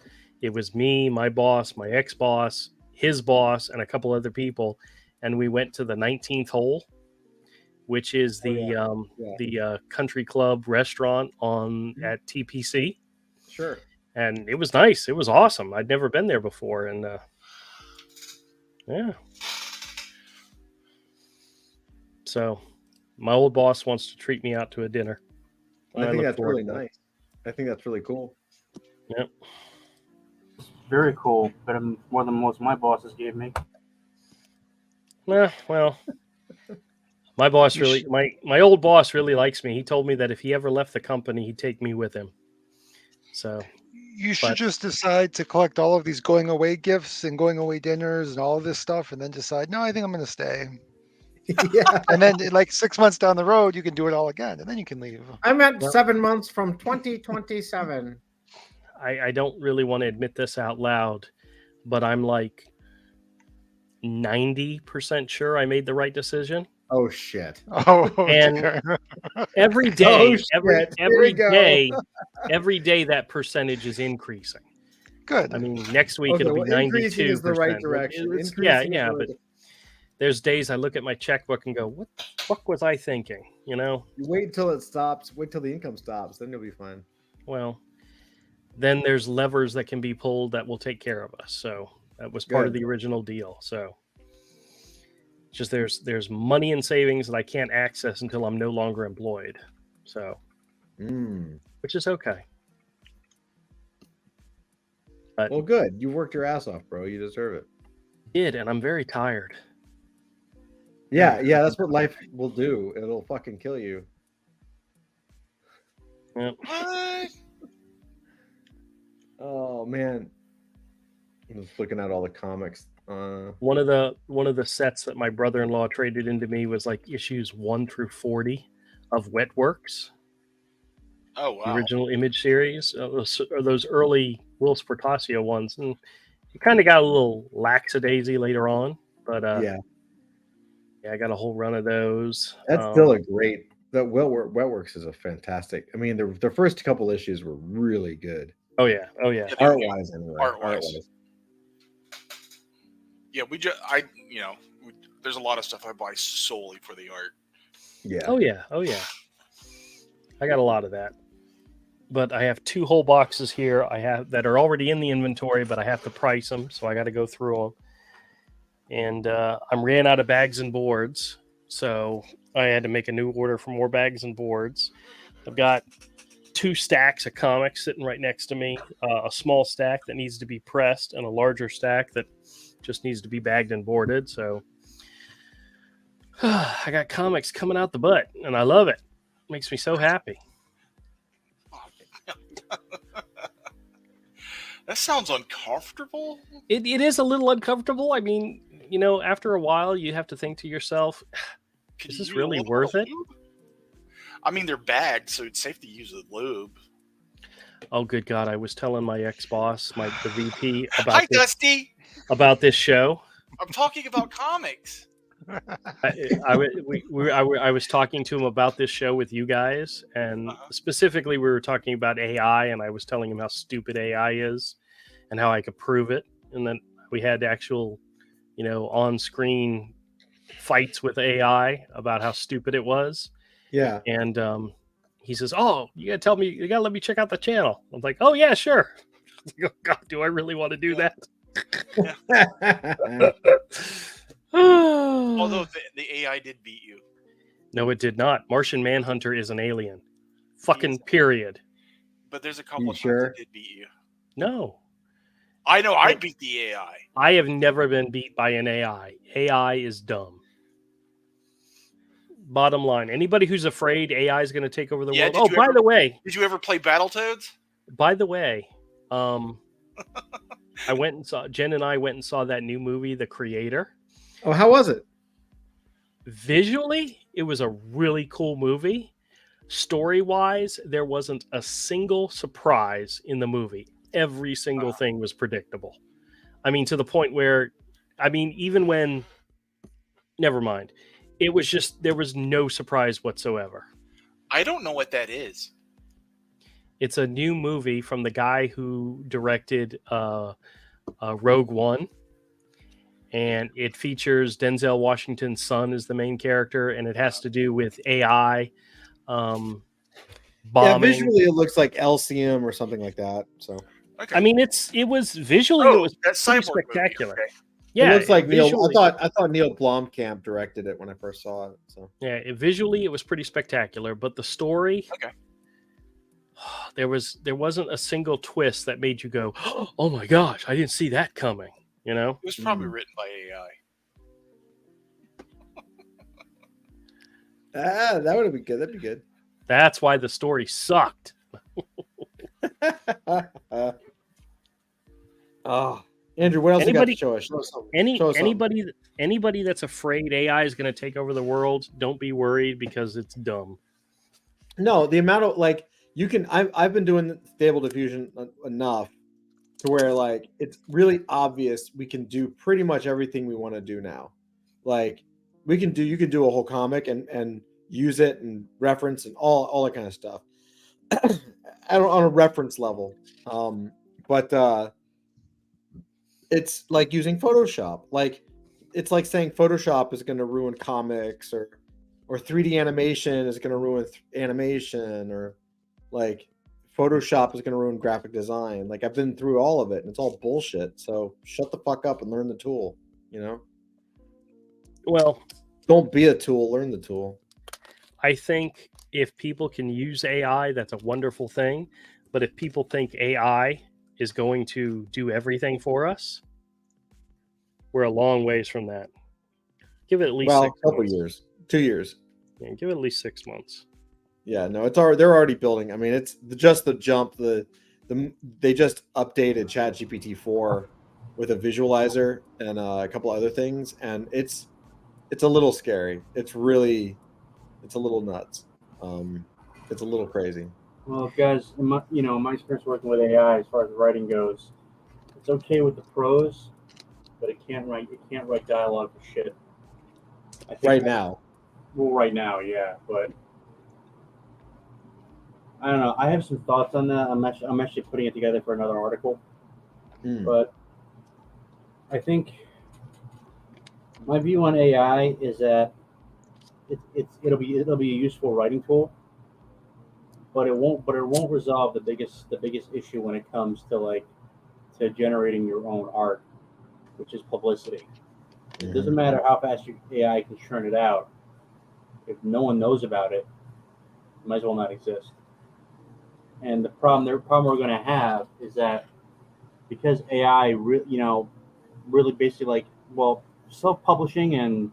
it was me, my boss, my ex-boss, his boss, and a couple other people. And we went to the 19th hole, which is the country club restaurant at TPC. Sure. And it was nice. It was awesome. I'd never been there before. And yeah. So my old boss wants to treat me out to a dinner. I think that's really nice. I think that's really cool. Yep. Very cool. Better more than most my bosses gave me. Well, my boss my old boss really likes me. He told me that if he ever left the company, he'd take me with him. So you should just decide to collect all of these going away gifts and going away dinners and all of this stuff, and then decide, no, I think I'm going to stay. Yeah. And then like 6 months down the road, you can do it all again, and then you can leave. I meant Well- 7 months from 2027. I don't really want to admit this out loud, but I'm like 90% sure I made the right decision. Oh shit. Oh, And dear. Every day, Oh, shit. Here every we go. day, every day that percentage is increasing. Good. I mean, next week Okay, it'll be well, increasing 92%. is the right but direction. yeah, Increasing is yeah, the but right- there's days I look at my checkbook and go, "What the fuck was I thinking?" You know? You wait until it stops. Wait till the income stops. Then you'll be fine. Well, then there's levers that can be pulled that will take care of us. So that was part of Good. the original deal. So just there's money and savings that I can't access until I'm no longer employed. So, which is okay. But Well, good. You worked your ass off, bro. You deserve it. did, and I'm very tired. Yeah, yeah. That's what life will do. It'll fucking kill you. Yep. What? Oh man. I'm just looking at all the comics. One of the sets that my brother-in-law traded into me was like issues 1 through 40 of Wetworks, Oh the wow. original Image series, those early Will Spartasio ones, and it kind of got a little lackadaisy later on, but yeah, I got a whole run of those. that's still a great. The Wetworks is a fantastic. I mean, the first couple issues were really good. Oh yeah. Yeah, Art wise, anyway. Art-wise. Yeah, there's a lot of stuff I buy solely for the art. Yeah. Oh yeah. I got a lot of that, but I have 2 whole boxes here. I have that are already in the inventory, but I have to price them, so I got to go through them. And I'm ran out of bags and boards, so I had to make a new order for more bags and boards. I've got 2 stacks of comics sitting right next to me, a small stack that needs to be pressed and a larger stack that just needs to be bagged and boarded. So I got comics coming out the butt, and I love it. Makes me so happy. That sounds uncomfortable. It is a little uncomfortable. I mean, after a while, you have to think to yourself, Could is you this use a really little worth bit of it? lube? I mean, they're bagged, so it's safe to use the lube. Oh, good God. I was telling my ex-boss, the VP, Hi, Dusty. about this show. I'm talking about comics. I was talking to him about this show with you guys, and specifically we were talking about AI, and I was telling him how stupid AI is and how I could prove it, and then we had actual, on-screen fights with AI about how stupid it was. Yeah. And he says, "Oh, you gotta tell me, you gotta let me check out the channel." I'm like, "Oh yeah, sure." Oh, God, do I really want to do that? Although the AI did beat you. No, it did not. Martian Manhunter is an alien. Fucking period. But there's a couple You of times sure? it did beat you. No. I know I beat the AI. I have never been beat by an AI. AI is dumb. Bottom line, anybody who's afraid AI is going to take over the world. Oh, by the way, did you ever play Battletoads? By the way, Jen and I went and saw that new movie, The Creator. Oh, how was it? Visually, it was a really cool movie. Story-wise, there wasn't a single surprise in the movie. Every single thing was predictable. I mean, to the point where, even when, never mind. It was just, there was no surprise whatsoever. I don't know what that is. It's a new movie from the guy who directed Rogue One. And it features Denzel Washington's son as the main character. And it has to do with AI. Bombing. Yeah, visually it looks like Elysium or something like that. So, okay. I mean, it was visually it was pretty spectacular. Okay. Yeah, it looks like visually, I thought Neil Blomkamp directed it when I first saw it. So yeah, visually it was pretty spectacular, but the story, there wasn't a single twist that made you go, "Oh my gosh, I didn't see that coming." You know, it was probably written by AI. That would have been good. That'd be good. That's why the story sucked. Oh, Andrew, what else you got to Anybody, show us? Show us something. Show us something. anybody that's afraid AI is going to take over the world, don't be worried because it's dumb. No, the amount of like you can. I've been doing Stable Diffusion enough to where like it's really obvious we can do pretty much everything we want to do now. Like you can do a whole comic and use it and reference and all that kind of stuff. On a reference level. But it's like using Photoshop. Like it's like saying Photoshop is going to ruin comics or 3D animation is going to ruin animation or like Photoshop is going to ruin graphic design. Like I've been through all of it and it's all bullshit. So shut the fuck up and learn the tool, you know? Well, don't be a tool, learn the tool. I think if people can use AI, that's a wonderful thing. But if people think AI is going to do everything for us, we're a long ways from that. Give it at least 6 couple months. Years, 2 years. Yeah, give it at least 6 months. Yeah, no, they're already building. I mean, it's just the jump. They just updated ChatGPT 4 with a visualizer and a couple other things, and it's a little scary. It's a little nuts. It's a little crazy. Well, guys, my experience working with AI as far as writing goes, it's okay with the prose, but it can't write dialogue for shit. I think right now. Well, right now, yeah, but I don't know. I have some thoughts on that. I'm actually putting it together for another article. But I think my view on AI is that it'll be a useful writing tool, but it won't resolve the biggest issue when it comes to generating your own art, which is publicity. It doesn't matter how fast your AI can churn it out. If no one knows about it, it might as well not exist. And the problem we're going to have is that because AI, really basically self-publishing and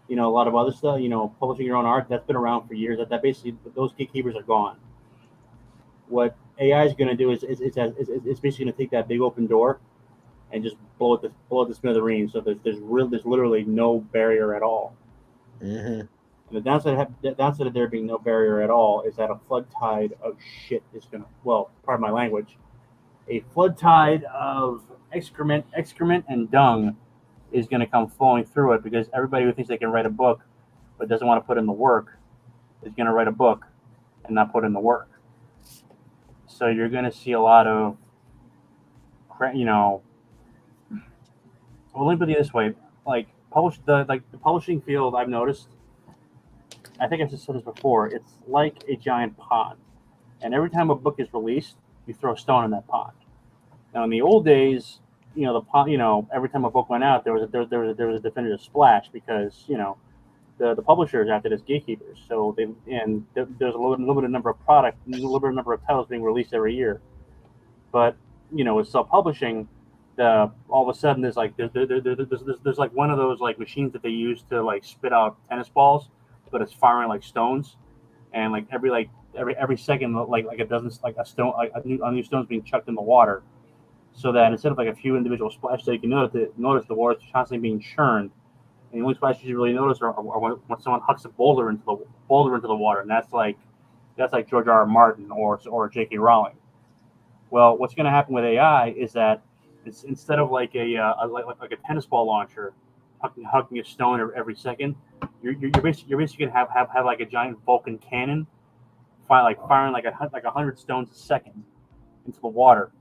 a lot of other stuff, publishing your own art, that's been around for years. That basically those gatekeepers are gone. What AI is going to do is basically going to take that big open door and just blow it to smithereens. So there's literally no barrier at all. And the downside of there being no barrier at all is that a flood tide of shit is going to, pardon my language, a flood tide of excrement and dung is going to come flowing through it, because everybody who thinks they can write a book but doesn't want to put in the work is going to write a book and not put in the work. So you're going to see a lot of, well, let me put it this way, the publishing field, I've noticed, I think I've just said this before, it's like a giant pond. And every time a book is released, you throw a stone in that pond. Now, in the old days, the pond, every time a book went out, there was a definitive splash, because, the publishers acted as gatekeepers. So there's a limited number of titles being released every year. But, with self-publishing, all of a sudden there's like one of those machines that they use to spit out tennis balls, but it's firing like stones, and every second a dozen a new stone's being chucked in the water, so that instead of a few individual splashes, you can notice the water's constantly being churned, and the only splashes you really notice are when someone hucks a boulder into the water, and that's like George R. R. Martin or J.K. Rowling. Well, what's going to happen with AI is that it's instead of like a tennis ball launcher hucking a stone every second, you're basically going to have like a giant Vulcan cannon firing 100 stones a second into the water.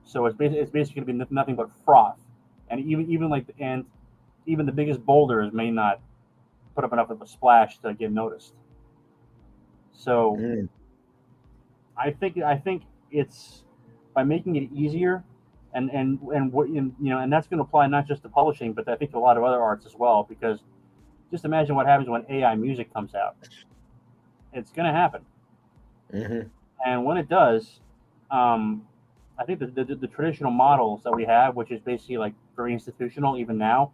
So it's basically going to be nothing but froth, and even the biggest boulders may not put up enough of a splash to get noticed. So I think it's by making it easier, and that's going to apply not just to publishing, but I think to a lot of other arts as well. Because just imagine what happens when AI music comes out. It's going to happen, and when it does, I think the traditional models that we have, which is basically very institutional even now,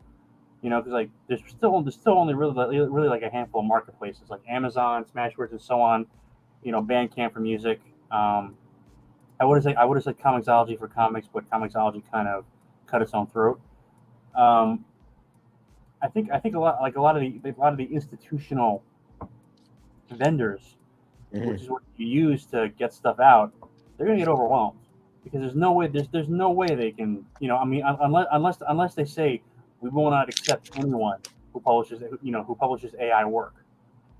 because there's still only really like a handful of marketplaces like Amazon, Smashwords, and so on. Bandcamp for music. I would have said Comixology for comics, but Comixology kind of cut its own throat. I think a lot of the institutional vendors, which is what you use to get stuff out, they're going to get overwhelmed because there's no way they can, I mean, unless they say we will not accept anyone who publishes AI work,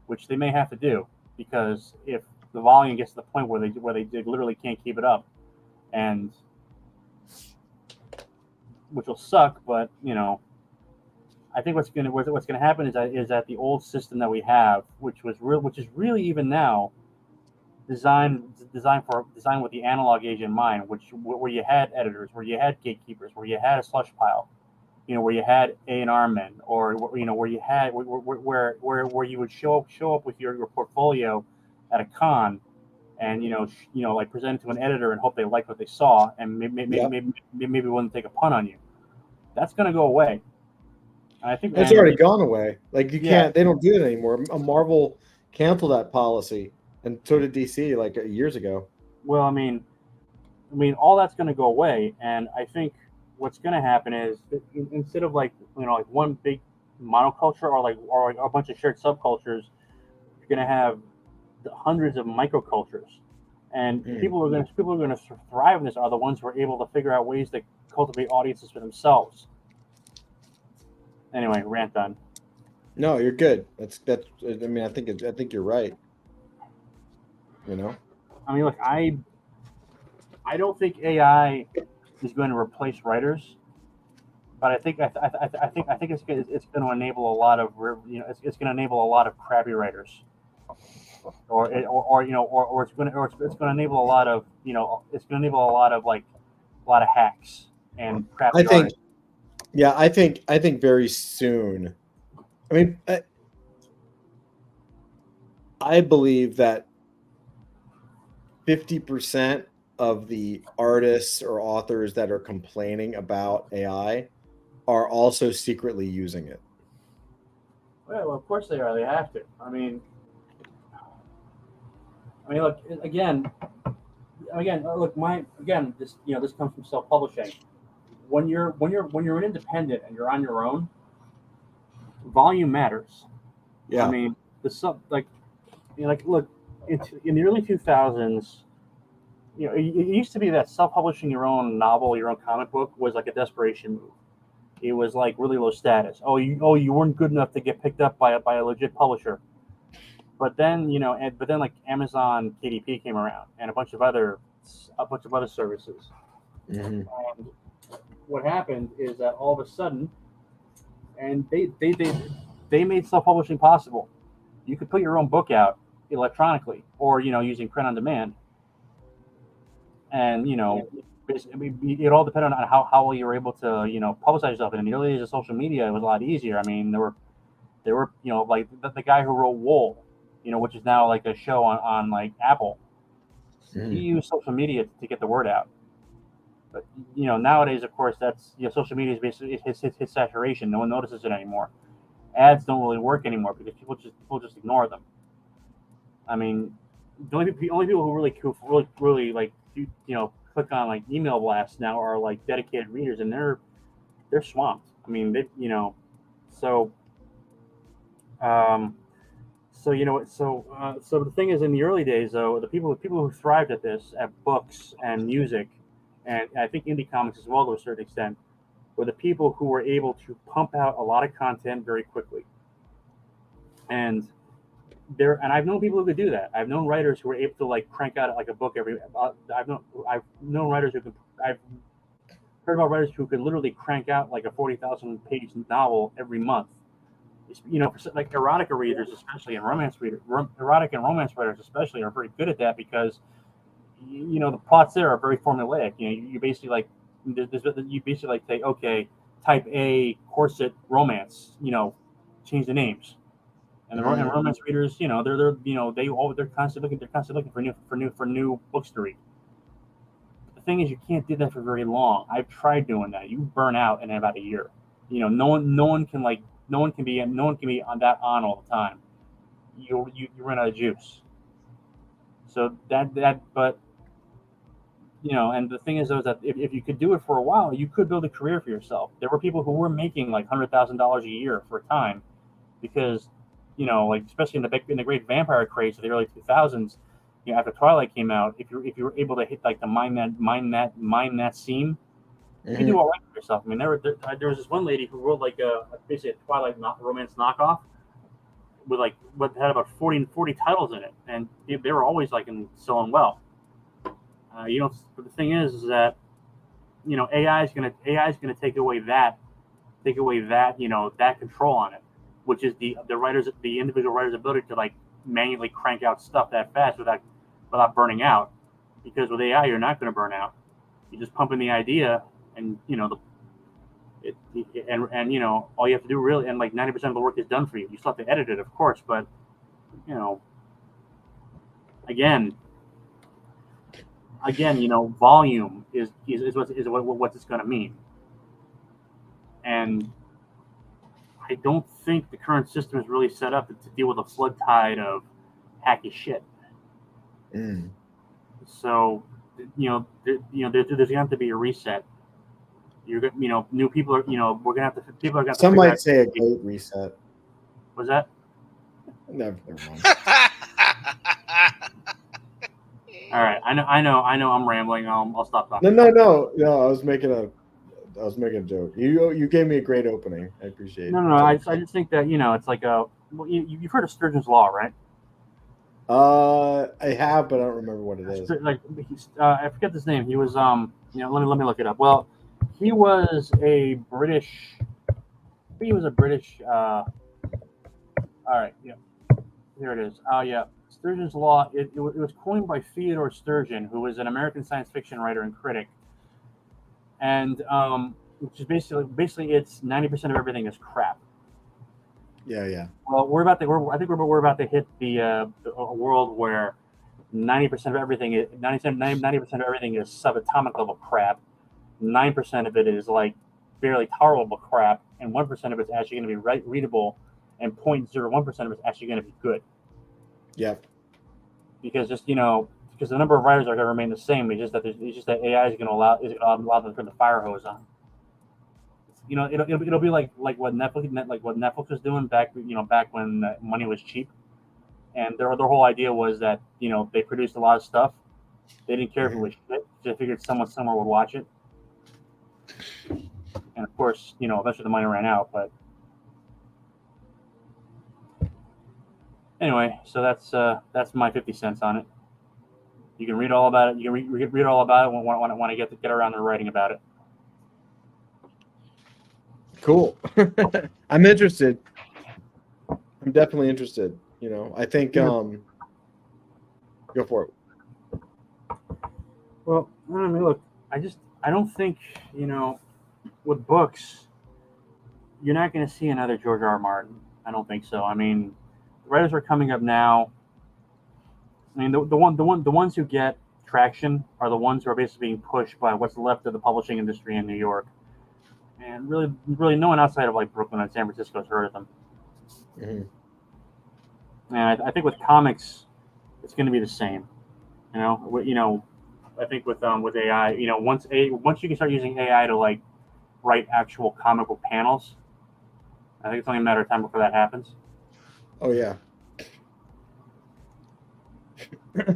which they may have to do because if the volume gets to the point where they literally can't keep it up, and which will suck, but I think what's going to happen is that the old system that we have, which is really even now designed with the analog age in mind, where you had editors, where you had gatekeepers, where you had a slush pile, where you had A&R men, or where you had where you would show up with your portfolio at a con, and like present it to an editor and hope they liked what they saw and maybe wouldn't take a punt on you. That's going to go away. I think it's already gone away. Like you can't. They don't do it anymore. Marvel canceled that policy, and so did DC like years ago. Well, I mean, all that's going to go away, and I think what's going to happen is instead of like one big monoculture or a bunch of shared subcultures, you're going to have hundreds of microcultures, and people who are going to thrive in this are the ones who are able to figure out ways to cultivate audiences for themselves. Anyway, rant done. No, you're good. That's. I mean, I think you're right. I mean, look, I don't think AI is going to replace writers, but I think it's going to enable a lot of it's going to enable a lot of crappy writers, or it's going to enable a lot of it's going to enable a lot of hacks and crappy artists. Yeah, I think very soon. I mean, I believe that 50% of the artists or authors that are complaining about AI are also secretly using it. Well, of course they are. They have to. I mean, look again. This comes from self-publishing. When you're an independent and you're on your own, volume matters. Yeah. I mean, look, in the early 2000s, it used to be that self-publishing your own novel, your own comic book was like a desperation move. It was like really low status. You weren't good enough to get picked up by a legit publisher. But then like Amazon KDP came around and a bunch of other services. Mm-hmm. And what happened is that all of a sudden, and they made self-publishing possible. You could put your own book out electronically or using print on demand, and it all depended on how well you were able to publicize yourself. And in the early days of social media, it was a lot easier. I mean, there were like the guy who wrote Wool, which is now like a show on like Apple. Mm-hmm. He used social media to get the word out. But nowadays, of course, that's social media is basically his saturation. No one notices it anymore. Ads don't really work anymore because people just ignore them. I mean, the only people who really like click on like email blasts now are like dedicated readers, and they're swamped. I mean, so the thing is, in the early days, though, the people who thrived at this, at books and music, and I think indie comics as well to a certain extent, were the people who were able to pump out a lot of content very quickly. And I've known people who could do that. I've known writers who were able to like crank out like a book every. I've known writers who could. I've heard about writers who could literally crank out like a 40,000 page novel every month. For like erotica readers, especially, and erotic and romance writers especially, are very good at that because the plots there are very formulaic. You basically like say, okay, type A corset romance. Change the names. And the romance readers, they're constantly looking for new books to read. The thing is, you can't do that for very long. I've tried doing that. You burn out in about a year. No one can be on that on all the time. You run out of juice. So but And the thing is, though, is that if you could do it for a while, you could build a career for yourself. There were people who were making like $100,000 a year for a time, because, like especially in the great vampire craze of the early 2000s, after Twilight came out, if you were able to hit like the mine that seam, you could do all right for yourself. I mean, there was this one lady who wrote like basically a Twilight romance knockoff with like what had about 40 titles in it, and they were always like selling well. But the thing is that AI is gonna take away that that control on it, which is the individual writer's ability to like manually crank out stuff that fast without burning out. Because with AI, you're not going to burn out. You just pump in the idea, and all you have to do really, and like 90% of the work is done for you. You still have to edit it, of course, but again, volume is what it's going to mean. And I don't think the current system is really set up to deal with a flood tide of hacky shit. So, there's going to have to be a reset. New people are, we're going to have to, people are going to. Some might say a great reset. Was that? Never mind. All right, I know. I'm rambling. I'll stop talking. No. I was making a joke. You gave me a great opening. I appreciate it. No. I just think that it's like you've heard of Sturgeon's Law, right? I have, but I don't remember what it is. Like I forget his name. He was let me look it up. Well, he was a British. All right, yeah, here it is. Yeah. Sturgeon's Law, it was coined by Theodore Sturgeon, who was an American science fiction writer and critic, and which is basically it's 90% of everything is crap. Yeah. Well, I think we're about to hit a world where 90% of everything is 90% of everything is subatomic level crap. 9% of it is like barely tolerable crap, and 1% of it's actually going to be readable, and 0.01% of it's actually going to be good. Yep. Because because the number of writers are going to remain the same. It's just that AI is going to allow them to turn the fire hose on. It'll be like what Netflix was doing back when money was cheap, and their whole idea was that they produced a lot of stuff. They didn't care if it was shit. They figured someone somewhere would watch it, and of course eventually the money ran out. But anyway, so that's my 50 cents on it. You can read all about it. You can read all about it when I get around to writing about it. Cool. I'm interested. I'm definitely interested. I think go for it. Well, I mean, look, I don't think with books, you're not going to see another George R. Martin. I don't think so. I mean, the writers are coming up now. I mean, the ones who get traction are the ones who are basically being pushed by what's left of the publishing industry in New York, and really no one outside of like Brooklyn and San Francisco has heard of them. And I think with comics, it's going to be the same. I think with AI, once you can start using AI to like write actual comic book panels, I think it's only a matter of time before that happens. Oh yeah.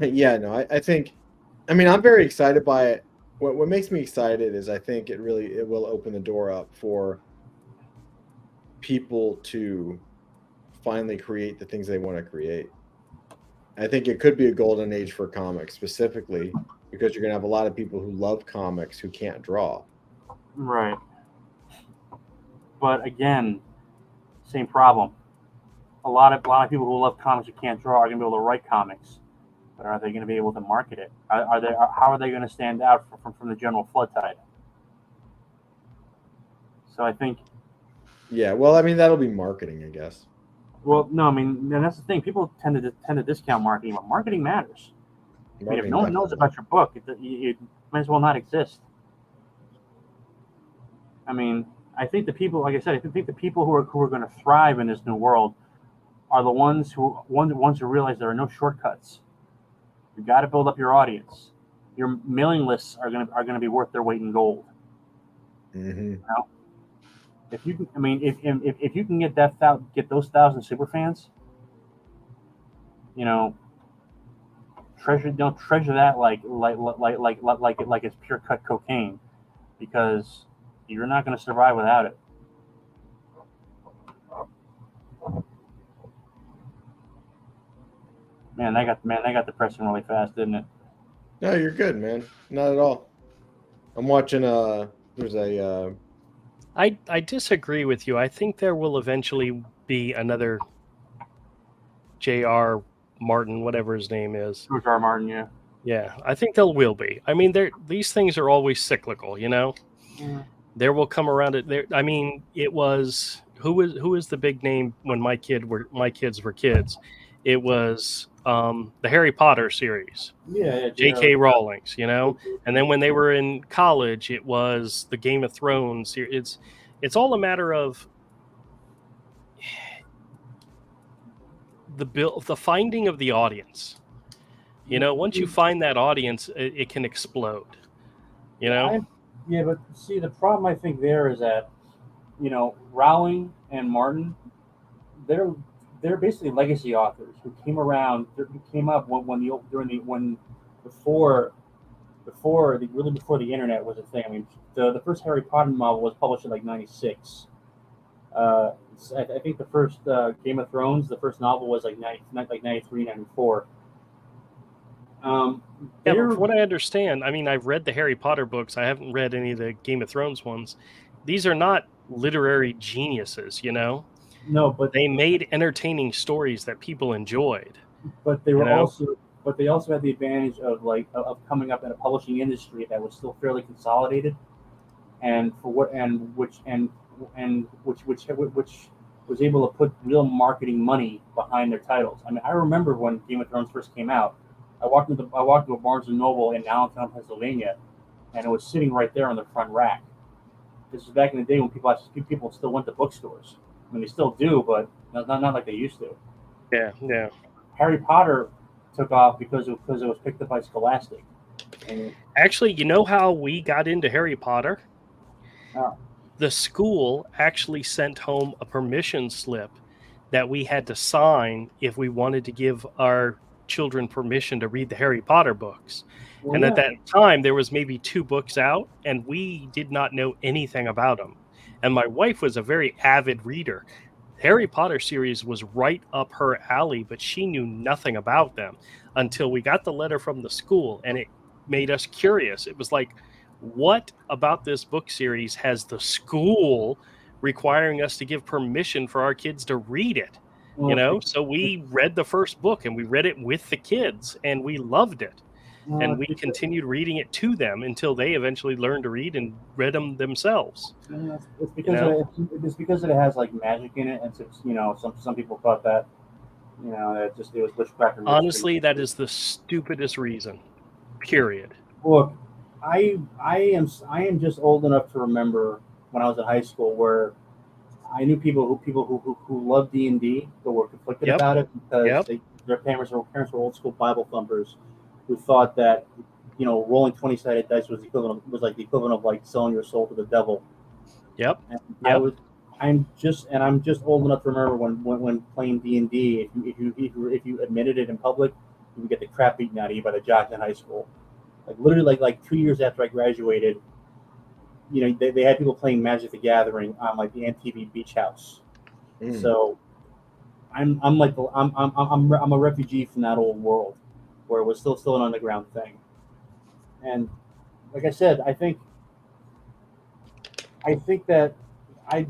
Yeah, no, I think, I'm very excited by it. What makes me excited is I think it will open the door up for people to finally create the things they want to create. I think it could be a golden age for comics specifically because you're going to have a lot of people who love comics who can't draw. Right. But again, same problem. A lot of people who love comics who can't draw are going to be able to write comics. But are they going to be able to market it? How are they going to stand out from the general flood tide? So I think. Yeah, well, that'll be marketing, I guess. Well, no, and that's the thing. People tend to discount marketing, but marketing matters. If no one knows about your book, it might as well not exist. I think the people, like I said, I think the people who are going to thrive in this new world are the ones who realize there are no shortcuts. You got to build up your audience. your mailing lists are gonna be worth their weight in gold. Mm-hmm. You know? If you can, I mean, if you can get those 1,000 super fans, you know, treasure that like it's pure cut cocaine, because you're not going to survive without it. Man, that got depressing really fast, didn't it? No, you're good, man. Not at all. I'm watching. There's a. I disagree with you. I think there will eventually be another J.R. Martin, whatever his name is. George R. R. Martin, yeah. Yeah, I think there will be. I mean, these things are always cyclical, you know. There will come around it. There, I mean, it was who was the big name when my kids were kids. It was the Harry Potter series. Yeah, J.K. Rowling's, you know. And then when they were in college, it was the Game of Thrones. It's all a matter of the finding of the audience. You know, once you find that audience, it can explode. You know? Yeah, but see, the problem I think there is that, you know, Rowling and Martin, they're basically legacy authors who came up before the internet was a thing. I mean, the first Harry Potter novel was published in like '96. I think the first Game of Thrones, the first novel was like 93, 94. Yeah, but from what I understand, I mean, I've read the Harry Potter books. I haven't read any of the Game of Thrones ones. These are not literary geniuses, you know? No, but they made entertaining stories that people enjoyed. But they were they also had the advantage of coming up in a publishing industry that was still fairly consolidated, which was able to put real marketing money behind their titles. I mean, I remember when Game of Thrones first came out, I walked into a Barnes and Noble in Allentown, Pennsylvania, and it was sitting right there on the front rack. This is back in the day when people still went to bookstores. I mean, they still do, but not like they used to. Yeah. Harry Potter took off because it was picked up by Scholastic. And actually, you know how we got into Harry Potter? The school actually sent home a permission slip that we had to sign if we wanted to give our children permission to read the Harry Potter books. Well, and at that time, there was maybe 2 books out, and we did not know anything about them. And my wife was a very avid reader. Harry Potter series was right up her alley, but she knew nothing about them until we got the letter from the school, and it made us curious. It was like, what about this book series has the school requiring us to give permission for our kids to read it? Well, you know, so we read the first book, and we read it with the kids, and we loved it. And we continued reading it to them until they eventually learned to read and read them themselves. It's because it has like magic in it, and you know, some people thought that, you know, that it was witchcraft. Honestly, that is the stupidest reason. Period. Look, I am just old enough to remember when I was in high school where I knew people who loved D&D but were conflicted about it because their parents were old school Bible thumpers who thought that, you know, rolling 20-sided dice was like the equivalent of like selling your soul to the devil. Yep. And I'm just old enough to remember when playing D&D, if you admitted it in public, you would get the crap beaten out of you by the jocks in high school. Like literally, like 2 years after I graduated, you know, they had people playing Magic the Gathering on like the MTV Beach House. So I'm a refugee from that old world where it was still an underground thing. And like I said, I think that I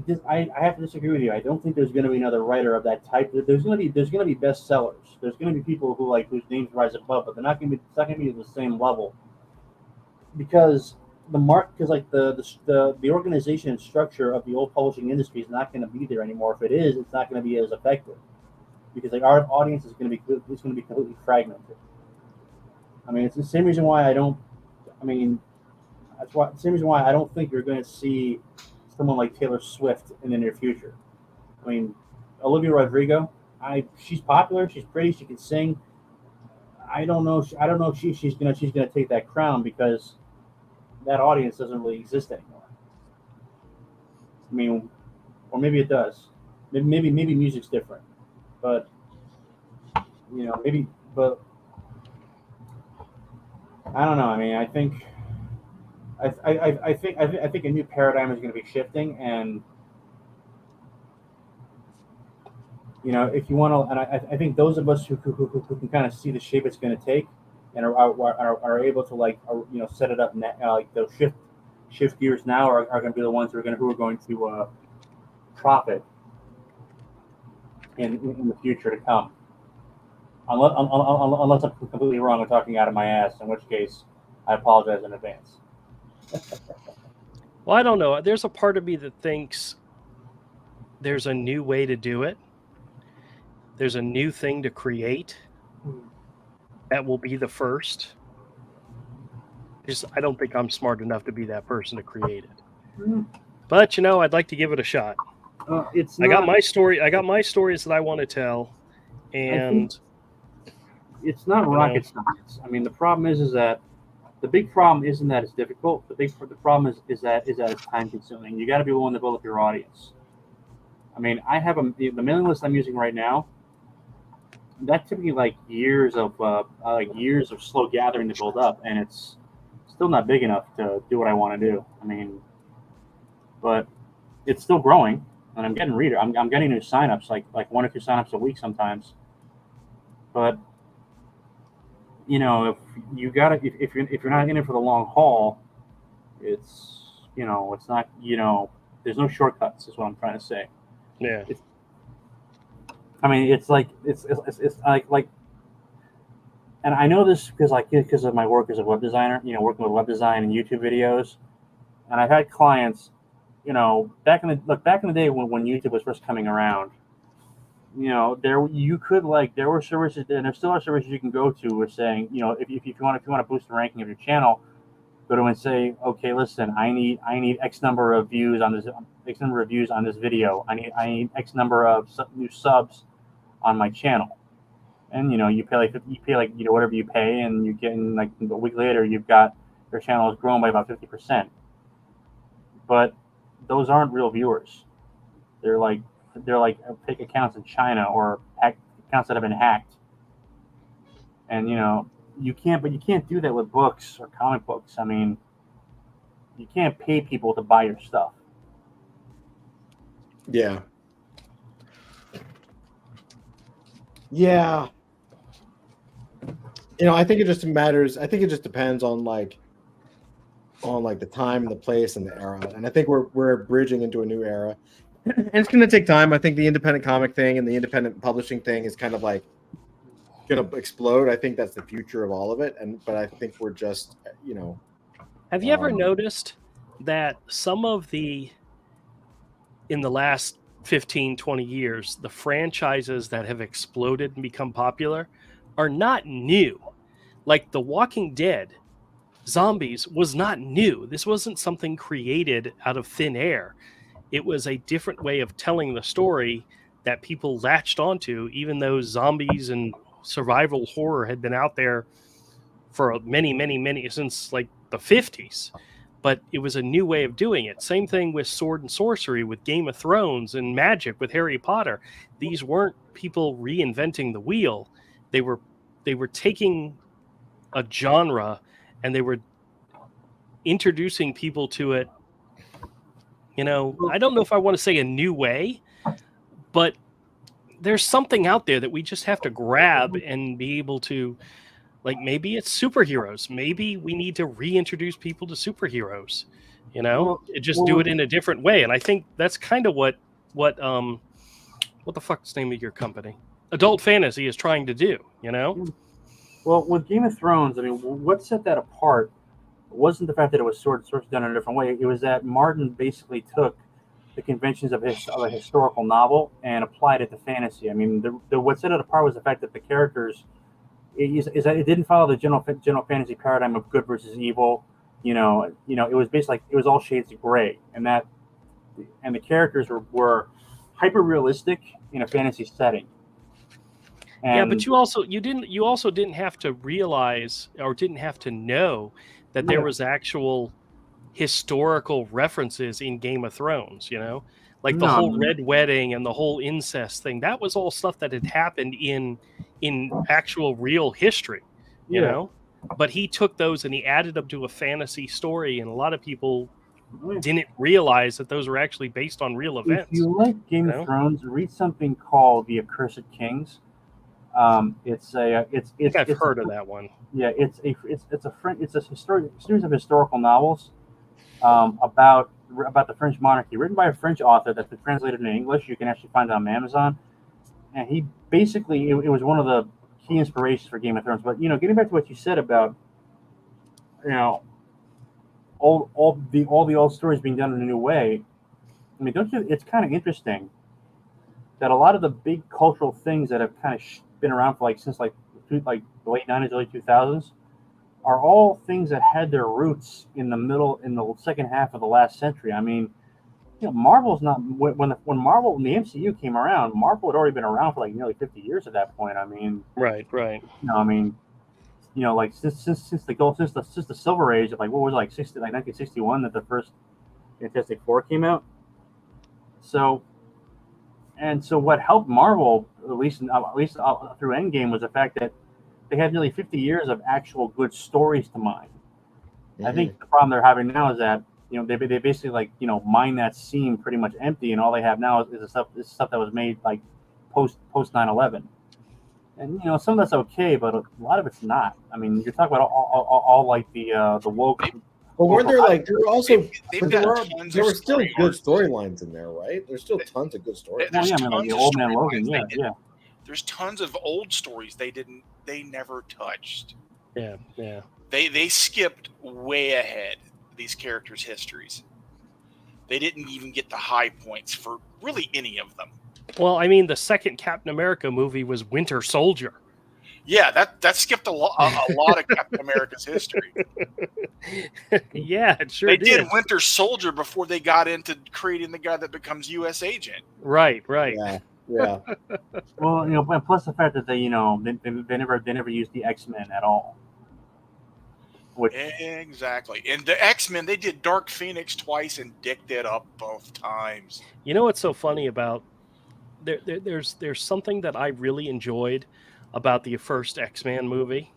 have to disagree with you. I don't think there's going to be another writer of that type. There's going to be bestsellers. There's going to be people whose names rise above, but it's not going to be at the same level because the organization and structure of the old publishing industry is not going to be there anymore. If it is, it's not going to be as effective because like our audience is going to be completely fragmented. I mean, it's the same reason why I don't think you're going to see someone like Taylor Swift in the near future. I mean, Olivia Rodrigo, she's popular, she's pretty, she can sing. I don't know. I don't know if she's gonna take that crown because that audience doesn't really exist anymore. I mean, or maybe it does. Maybe music's different, but maybe. But I don't know. I mean, I think a new paradigm is going to be shifting, and if you want to, and I think those of us who can kind of see the shape it's going to take, and are able to set it up, like they'll shift gears now, are going to be the ones who are going to profit in the future to come. Unless I'm completely wrong and talking out of my ass, in which case I apologize in advance. Well, I don't know. There's a part of me that thinks there's a new way to do it. There's a new thing to create that will be the first. I don't think I'm smart enough to be that person to create it. But I'd like to give it a shot. I got my story. I got my stories that I want to tell, and it's not rocket science. I mean, the problem is that the big problem isn't that it's difficult. The problem is that it's time consuming. You got to be willing to build up your audience. I mean, I have the mailing list I'm using right now. That took me years of slow gathering to build up, and it's still not big enough to do what I want to do. I mean, but it's still growing, and I'm getting reader. I'm getting new signups, like 1 or 2 signups a week sometimes. But if you're not in it for the long haul, it's not there's no shortcuts. Is what I'm trying to say. Yeah. I mean, it's like, and I know this because of my work as a web designer, working with web design and YouTube videos, and I've had clients, back in the day when YouTube was first coming around, there were services, and there still are services you can go to with saying, if you want to boost the ranking of your channel, go to and say, okay, listen, I need X number of views on this, video. I need X number of new subs on my channel, and you pay whatever you pay, and you get in a week later, you've got your channel has grown by about 50%. But those aren't real viewers. They're like fake accounts in China or accounts that have been hacked, and you can't do that with books or comic books. I mean, you can't pay people to buy your stuff. Yeah. Yeah. I think it just matters. I think it just depends on the time and the place and the era. And I think we're bridging into a new era. And it's going to take time. I think the independent comic thing and the independent publishing thing is kind of going to explode. I think that's the future of all of it. But I think we're just, Have you ever noticed that some of in the last 15, 20 years, the franchises that have exploded and become popular are not new? Like The Walking Dead, Zombies was not new. This wasn't something created out of thin air. It was a different way of telling the story that people latched onto, even though zombies and survival horror had been out there for many, since the 50s. But it was a new way of doing it. Same thing with sword and sorcery, with Game of Thrones, and magic with Harry Potter. These weren't people reinventing the wheel. They were taking a genre and they were introducing people to it. I don't know if I want to say a new way, but there's something out there that we just have to grab and be able to, maybe it's superheroes. Maybe we need to reintroduce people to superheroes, do it in a different way. And I think that's kind of what the fuck's the name of your company? Adult Fantasy is trying to do, Well, with Game of Thrones, I mean, what set that apart wasn't the fact that it was sword done in a different way. It was that Martin basically took the conventions of a historical novel and applied it to fantasy. I mean, what set it apart was the fact that the characters is that it didn't follow the general fantasy paradigm of good versus evil. It was basically it was all shades of gray, and the characters were hyper realistic in a fantasy setting. And Yeah, but you also didn't have to realize or didn't have to know that there Yeah. was actual historical references in Game of Thrones, like the No, whole red wedding and the whole incest thing. That was all stuff that had happened in actual real history, you yeah. know. But he took those and he added them to a fantasy story, and a lot of people didn't realize that those were actually based on real If events. you like Game of know? Thrones, read something called The Accursed Kings. It's a I think I've heard of that one. Yeah, it's a series of historical novels about the French monarchy, written by a French author that's been translated into English. You can actually find it on Amazon. And he basically it was one of the key inspirations for Game of Thrones. But getting back to what you said about you know all the old stories being done in a new way. I mean, don't you? It's kind of interesting that a lot of the big cultural things that have kind of been around for since the late '90s, early 2000s are all things that had their roots in the second half of the last century. I mean, Marvel's not when the MCU came around, Marvel had already been around for nearly 50 years at that point. I mean, Right. Since the Silver Age of what was it, 1961 that the first Fantastic Four came out. So what helped Marvel at least through Endgame was the fact that they had nearly 50 years of actual good stories to mine. I think the problem they're having now is that they basically mine that seam pretty much empty, and all they have now is stuff that was made post 9/11. And some of that's okay, but a lot of it's not. I mean, you're talking about all the woke. But were there there were also there were still good storylines in there, right? There's still tons of good storylines. There's the Old Man Logan, yeah. There's tons of old stories they never touched. Yeah. They skipped way ahead these characters' histories. They didn't even get the high points for really any of them. Well, I mean, the second Captain America movie was Winter Soldier. Yeah, that skipped a lot of Captain America's history. Yeah, it sure They did. did Winter Soldier before they got into creating the guy that becomes U.S. agent. Right. Yeah. Well, and plus the fact that they never used the X-Men at all. Exactly. And the X-Men, they did Dark Phoenix twice and dicked it up both times. You know what's so funny about there's something that I really enjoyed about the first X-Men movie,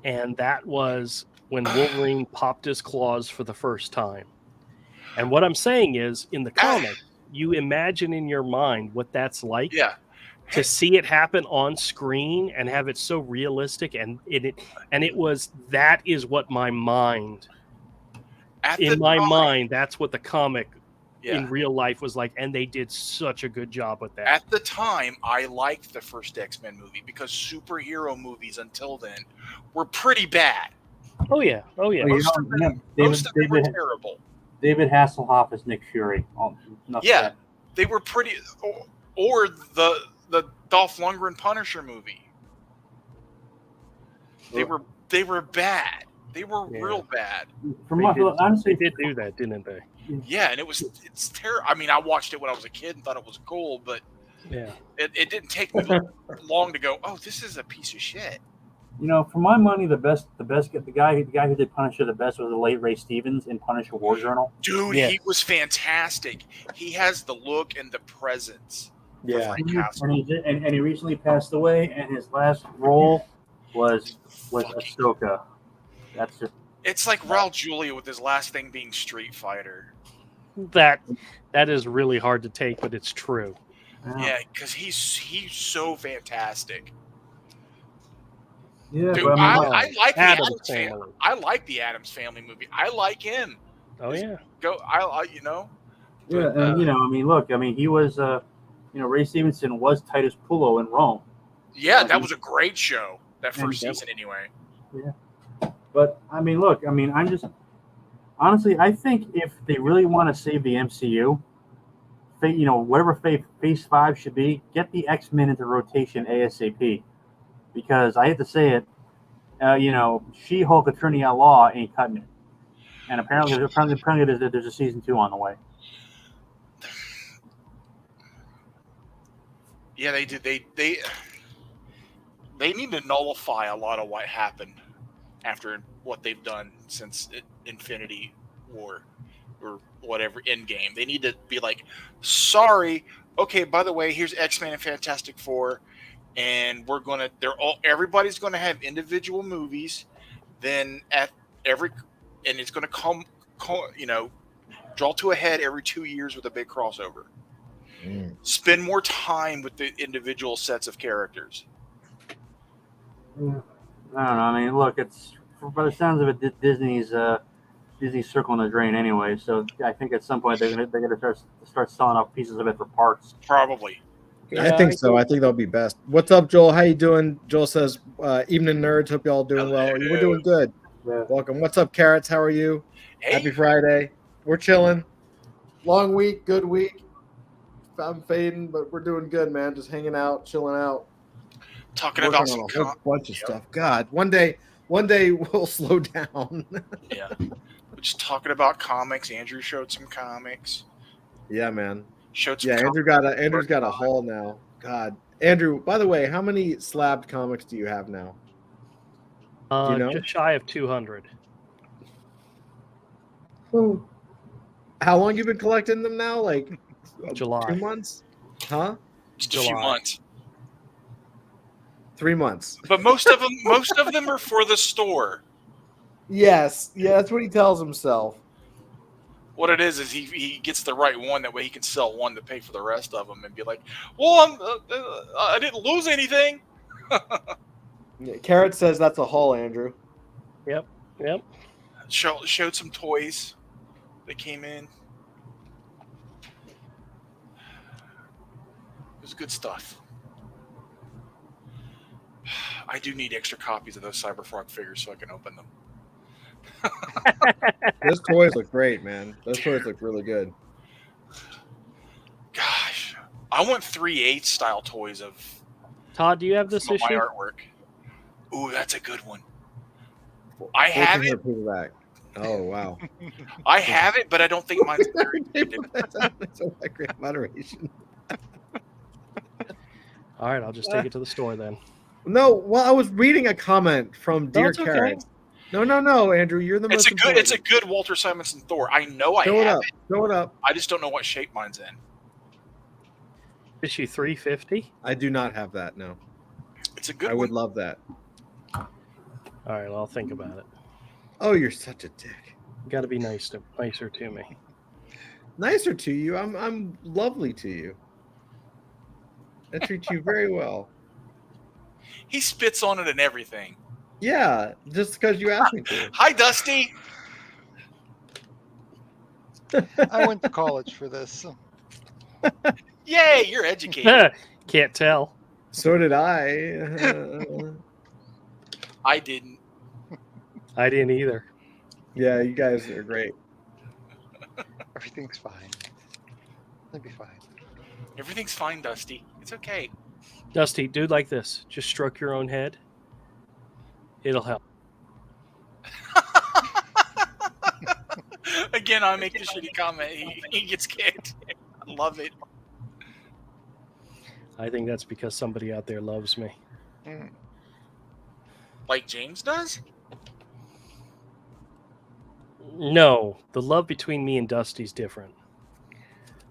and that was when Wolverine popped his claws for the first time. And what I'm saying is, in the comic, you imagine in your mind what that's like. Yeah. To see it happen on screen and have it so realistic, that is what my mind mind, that's what the comic in real life was like, and they did such a good job with that. At the time, I liked the first X-Men movie because superhero movies until then were pretty bad. Oh yeah. Most of them were terrible. David Hasselhoff is Nick Fury. They were pretty. Or the Dolph Lundgren Punisher movie. They were bad. They were real bad. Honestly, they did do that, didn't they? Yeah, and it's terrible. I mean, I watched it when I was a kid and thought it was cool, but it didn't take me long to go, oh, this is a piece of shit. For my money, the guy who did Punisher the best was the late Ray Stevens in Punisher War Journal. Dude, he was fantastic. He has the look and the presence. Yeah, and he recently passed away, and his last role was Ahsoka. That's just. It's like Raul Julia with his last thing being Street Fighter. That is really hard to take, but it's true. Yeah, because he's so fantastic. Yeah, dude, I like the Addams Family. I like the Addams Family movie. I like him. Oh yeah. Yeah, and I mean, look, I mean, he was, Ray Stevenson was Titus Pullo in Rome. Yeah, that was a great show. That first season, anyway. Yeah. But I mean, look, I mean, honestly, I think if they really want to save the MCU, whatever Phase 5 should be, get the X-Men into rotation ASAP. Because I hate to say it, She-Hulk Attorney at Law ain't cutting it. And apparently there's a season 2 on the way. Yeah, they did. They need to nullify a lot of what happened after what they've done since Infinity War or whatever Endgame. They need to be like, sorry. Okay, by the way, here's X-Men and Fantastic Four, and everybody's gonna have individual movies. Then and it's gonna draw to a head every 2 years with a big crossover. Spend more time with the individual sets of characters. I don't know. I mean, look, it's by the sounds of it, Disney's circling the drain anyway. So I think at some point they're gonna start selling off pieces of it for parts. Probably. I think so. I think that'll be best. What's up, Joel? How you doing? Joel says, "Evening, nerds. Hope y'all doing well. We're doing good. Yeah. Welcome. What's up, Carrots? How are you? Hey. Happy Friday. We're chilling. Long week, good week. I'm fading, but we're doing good, man. Just hanging out, chilling out. Talking Working about on some a whole bunch of stuff. God, one day we'll slow down. Yeah. We're just talking about comics. Andrew showed some comics. Yeah, man. Showed some Andrew's got a haul now. God, Andrew. By the way, how many slabbed comics do you have now? Do you know? Just shy of 200. How long you been collecting them now? Like July. 2 months? Huh? Just a few months. 3 months. But most of them are for the store. Yes. Yeah, that's what he tells himself. What it is he gets the right one. That way he can sell one to pay for the rest of them and be like, well, I didn't lose anything. Yeah, Carrot says that's a haul, Andrew. Yep. Showed some toys that came in. It was good stuff. I do need extra copies of those Cyberfrog figures so I can open them. Those toys look great, man. Those toys look really good. Gosh, I want 3/8 style toys of Todd, do you have this some of my issue? artwork. Ooh, that's a good one. I have it. Oh, wow. I have it, but I don't think mine's very good. That's a great moderation. All right, I'll just take it to the store then. No, well, I was reading a comment from Dear it's okay. Carrot. No, Andrew, you're the most important. It's a good Walter Simonson Thor. I know I Show it have up. it. Show it up. I just don't know what shape mine's in. Issue 350. I do not have that. No, It's a good I one. would love that. All right, well, I'll think about it. Oh, you're such a dick. You got to be nicer to me. Nicer to you. I'm lovely to you. I treat you very well. He spits on it and everything. Yeah, just because you asked me to. Hi, Dusty. I went to college for this. Yay, you're educated. Can't tell. So did I. I didn't. I didn't either. Yeah, you guys are great. Everything's fine. It'll be fine. Everything's fine, Dusty. It's okay. Dusty, dude, like this. Just stroke your own head. It'll help. Again, I make the shitty comment. He gets kicked. I love it. I think that's because somebody out there loves me. Like James does? No, the love between me and Dusty's different.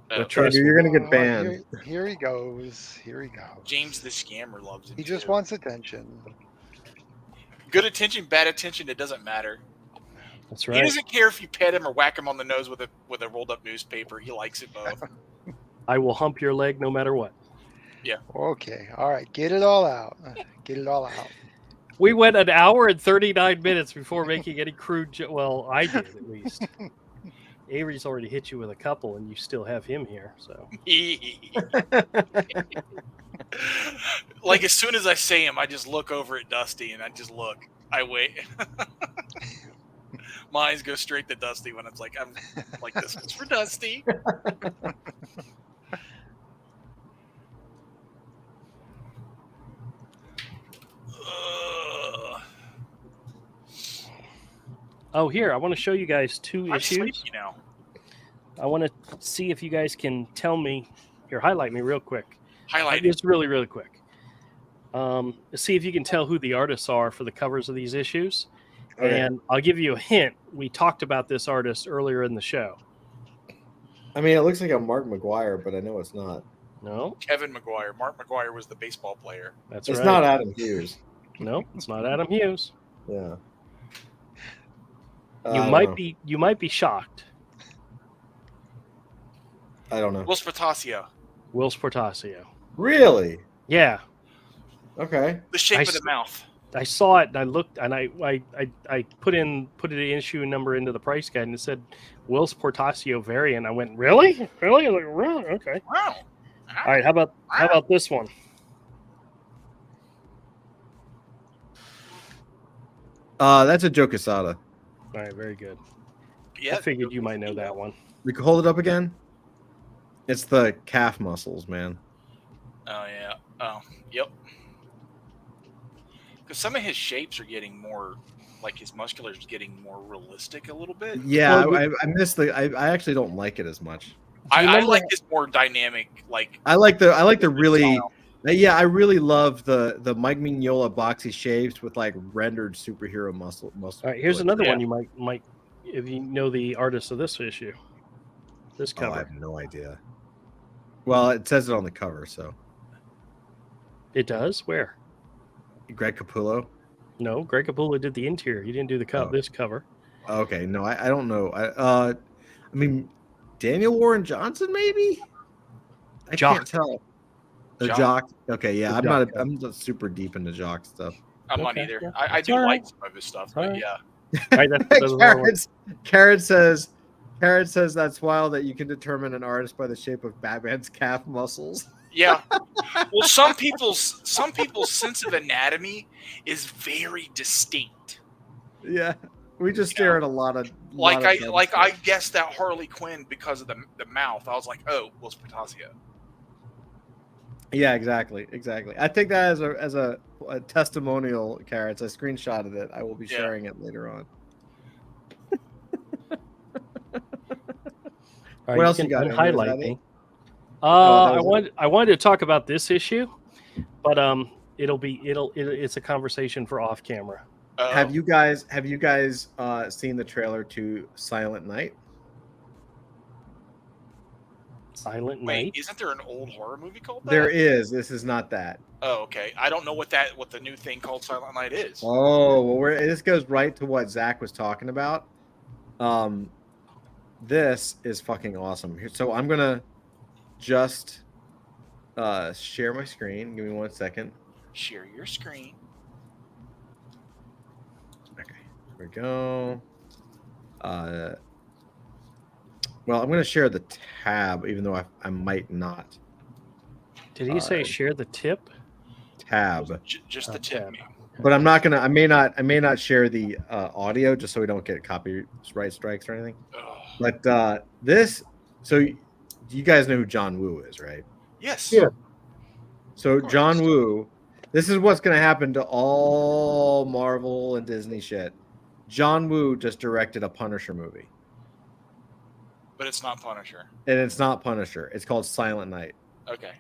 But trust Andrew, me, you're gonna get banned. Here he goes. Here he goes. James the scammer loves him. He just too. wants attention. Good attention, bad attention. It doesn't matter. that's He right. doesn't care if you pet him or whack him on the nose with a rolled up newspaper. He likes it both. I will hump your leg no matter what. Okay. All right. Get it all out. Get it all out. We went an hour and 39 minutes before making any crude well, I did at least. Avery's already hit you with a couple, and you still have him here. So, Like as soon as I say him, I just look over at Dusty and I just look. I wait. My eyes go straight to Dusty when it's like I'm like this one's for Dusty. oh, here I want to show you guys two I'm issues. sleepy now. I want to see if you guys can tell me. Here, highlight me real quick. Highlight it. Just really, really quick. See if you can tell who the artists are for the covers of these issues. Okay. And I'll give you a hint. We talked about this artist earlier in the show. I mean, it looks like a Mark McGuire, but I know it's not. No, Kevin McGuire. Mark McGuire was the baseball player. that's It's right. not Adam Hughes. No, it's not Adam Hughes. Yeah. You might be shocked. I don't know. Will Spatasio. Will Portasio. Really? Yeah, Okay. The shape I of the s- mouth. I saw it and I looked and I put an issue number into the price guide and it said Will Portasio variant. I went, really? Really? I was like, really? Okay. Wow. All right. How about this one? That's a Joe Quesada. All right. Very good. Yeah. I figured you might know that one. We can hold it up again. It's the calf muscles, man. Oh yeah. Oh, yep. Because some of his shapes are getting more, like his muscular is getting more realistic a little bit. Yeah, Well, I miss the. I actually don't like it as much. I remember- like his more dynamic, like I like the really. style. Yeah, I really love the Mike Mignola boxy shapes with like rendered superhero muscle. All right. Here's another Yeah. one you might if you know the artist of this issue. This Oh, I cover. have no idea. Well, it says it on the cover, so It does. Where? Greg Capullo. No, Greg Capullo did the interior. He didn't do the Oh. this cover. Okay, no, I don't know. I mean, Daniel Warren Johnson, maybe. I Jock. can't tell. The Jock. Jock. Okay, yeah, The I'm not super deep into Jock stuff. I'm not Okay, either. yeah. I It's do all right. like some of his stuff, but All right. yeah. All right, that's another one. Karen says that's wild that you can determine an artist by the shape of Batman's calf muscles. Yeah. Well, some people's sense of anatomy is very distinct. Yeah, we just stare at a lot of I guessed that Harley Quinn because of the mouth. I was like, oh, Will Spatasio. Yeah, exactly. I take that as a testimonial, Carrots. I screenshotted it. I will be Yeah. sharing it later on. All right, What else you can got, Andrew? Is highlight that me? it? I that was wanted to talk about this issue, but it's a conversation for off camera. Have you guys seen the trailer to Silent Night? Silent Wait, Night. isn't there an old horror movie called that? There is. This is not that. Oh, okay. I don't know what the new thing called Silent Night is. Oh, well, this goes right to what Zach was talking about. This is fucking awesome. So I'm gonna just share my screen. Give me 1 second. Share your screen. Okay, here we go. Well, I'm gonna share the tab, even though I might not. Did he say share the tip? Tab. Just the Oh, tip. tab. man. But I'm not gonna. I may not share the audio just so we don't get copyright strikes or anything. Ugh. But this. So you guys know who John Woo is, right? Yes. Yeah. So Of course. John Woo. This is what's gonna happen to all Marvel and Disney shit. John Woo just directed a Punisher movie, But it's not Punisher. and it's not Punisher. It's called Silent Night. Okay.